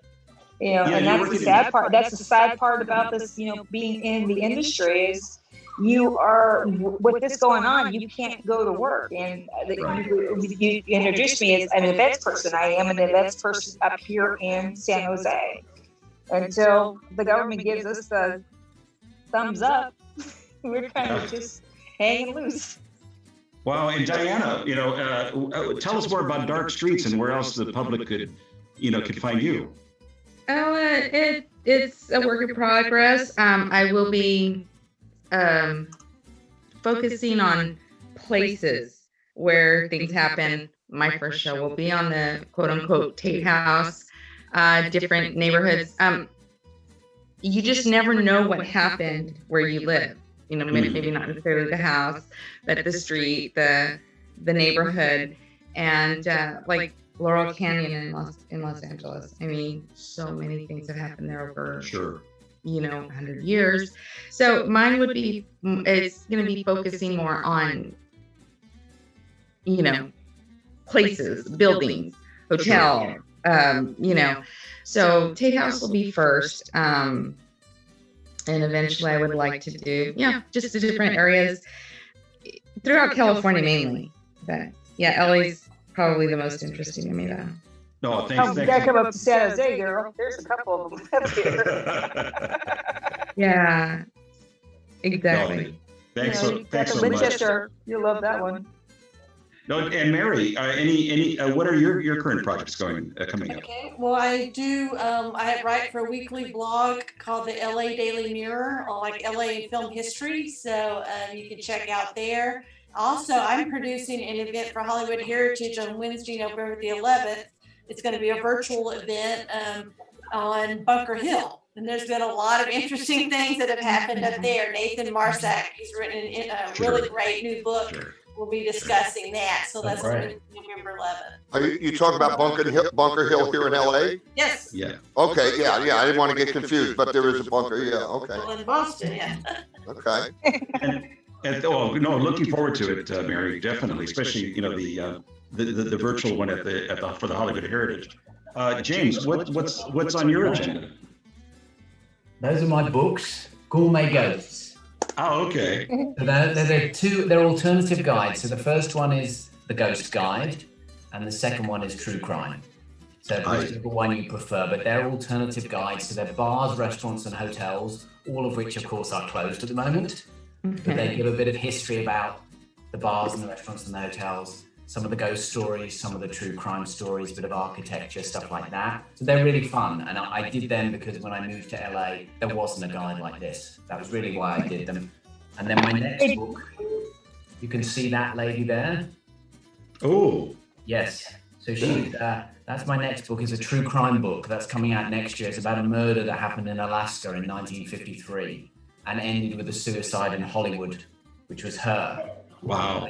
And that's the sad part. That's the sad part about this, being in the industry is you are, with this going on, you can't go to work. And you introduced me as an events person. I am an events person up here in San Jose. Until the government gives us the thumbs up, we're kind of just hanging loose. Wow, and Diana, tell us more about Dark Streets and where else the public could find you. Oh, it's a work in progress. I will be focusing on places where things happen. My first show will be on the quote unquote Tate House, different neighborhoods. You just never know what happened where you live. Maybe not necessarily the house, but the street, the neighborhood, and like Laurel Canyon in Los Angeles. I mean, so many things have happened there over 100 years. So mine would be, it's going to be focusing more on, places, buildings, hotel, So Tate House will be first. And eventually I would like to do, just the different areas throughout California mainly. But LA's probably the most interesting to me though. No, thanks. You gotta come up to San Jose, girl. There's a couple of them up here. Yeah, exactly. No, thanks so Winchester, much. You'll love that one. No, and Mary, any what are your current projects coming up? Okay, well, I do. I write for a weekly blog called the LA Daily Mirror, or like LA film history. So you can check out there. Also, I'm producing an event for Hollywood Heritage on Wednesday, November the 11th. It's going to be a virtual event on Bunker Hill. And there's been a lot of interesting things that have happened up there. Nathan Marsack, he's written a really great new book. Sure. We'll be discussing that. So that's November 11th. You talk about Bunker Hill here in LA? Yes. Yeah. Okay. Yeah. I didn't want to get confused, but there is a bunker. Yeah. Okay. Well, in Boston. Yeah. Okay. Looking forward to it, Mary. Definitely, especially the virtual one for the Hollywood Heritage. James, what's on your agenda? Those are my books, Gourmet Ghosts. Oh, okay. So they're alternative guides. So the first one is the Ghost Guide, and the second one is True Crime. So whichever one you prefer, but they're alternative guides. So they're bars, restaurants, and hotels, all of which, of course, are closed at the moment. But they give a bit of history about the bars and the restaurants and the hotels, some of the ghost stories, some of the true crime stories, a bit of architecture, stuff like that. So they're really fun. And I did them because when I moved to LA, there wasn't a guide like this. That was really why I did them. And then my next book, you can see that lady there. Oh. Yes. So that's my next book, is a true crime book that's coming out next year. It's about a murder that happened in Alaska in 1953 and ended with a suicide in Hollywood, which was her. Wow.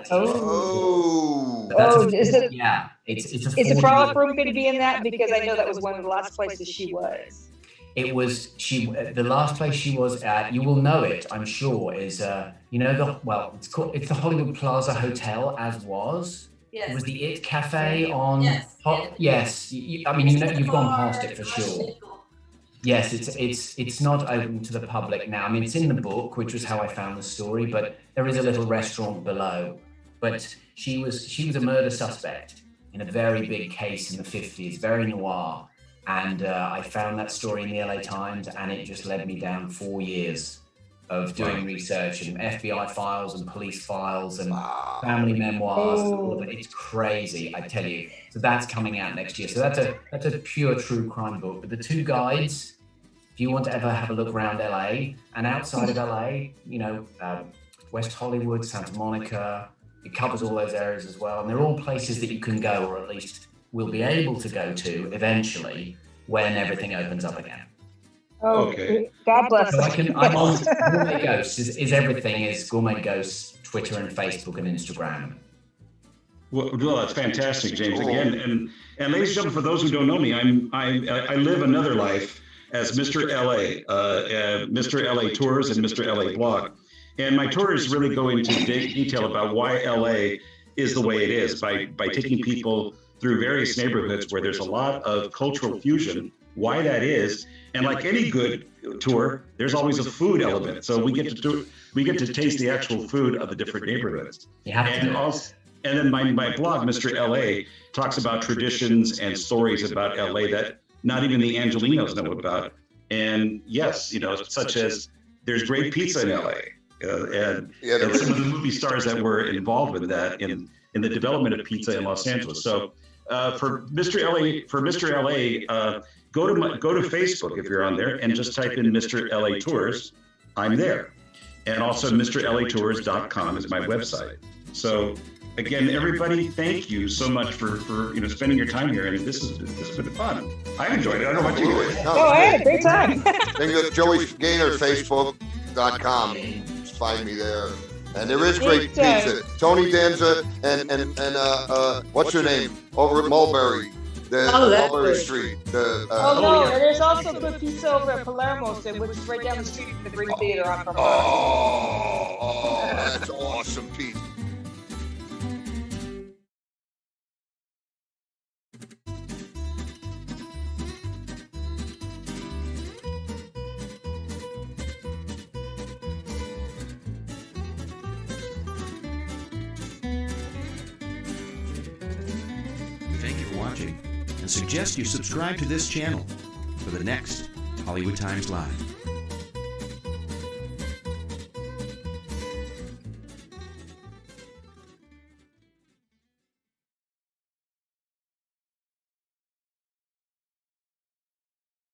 Is it? Yeah. It's Is the Frolic Room going to be in that? Because I know that was one of the last places she was. It was the last place she was at. You will know it, I'm sure. Is it's the Hollywood Plaza Hotel, as was. Yes. It was the It Cafe on. Yes. Yes. You've gone past it for sure. Yes, it's not open to the public now. I mean, it's in the book, which was how I found the story, but there is a little restaurant below. But she was a murder suspect in a very big case in the 50s, very noir. And I found that story in the LA Times, and it just led me down 4 years of doing research and FBI files and police files and family memoirs. And all of it. It's crazy, I tell you. So that's coming out next year. So that's a pure true crime book. But the two guides, if you want to ever have a look around LA and outside of LA, West Hollywood, Santa Monica, it covers all those areas as well. And they're all places that you can go, or at least will be able to go to eventually when everything opens up again. Oh, Okay. God bless. So I'm on Gourmet Ghosts is everything is Gourmet Ghosts, Twitter and Facebook and Instagram. Well, that's fantastic, James. Again, and ladies and gentlemen, for those who don't know me, I live another life as Mr. LA, Mr. LA Tours and Mr. LA Blog. And my tours really go into detail about why LA is the way it is by taking people through various neighborhoods where there's a lot of cultural fusion, why that is. And like any good tour, there's always a food element. So we get to taste the actual food of the different neighborhoods. And then my blog, Mr. LA, talks about traditions and stories about LA that not even the Angelinos know about. And yes, such as there's great pizza in LA. And some of the movie stars that were involved with that in the development of pizza in Los Angeles. So for Mr. LA, go to Facebook if you're on there and just type in Mr. LA Tours. I'm there. And also MrLATours.com is my website. So again, everybody, thank you so much for spending your time here. And this has been fun. I enjoyed it. I don't know what you did. I had a great time. Then you go to Joey Gaynor, Facebook.com. Find me there. And there is great pizza. Tony Danza and what's her name? Over at Mulberry. Mulberry Street. There's also good pizza over at Palermo's, which is right down the street from the Green Theater on Carbe. That's awesome pizza. Thank you for watching, and suggest you subscribe to this channel for the next Hollywood Times Live.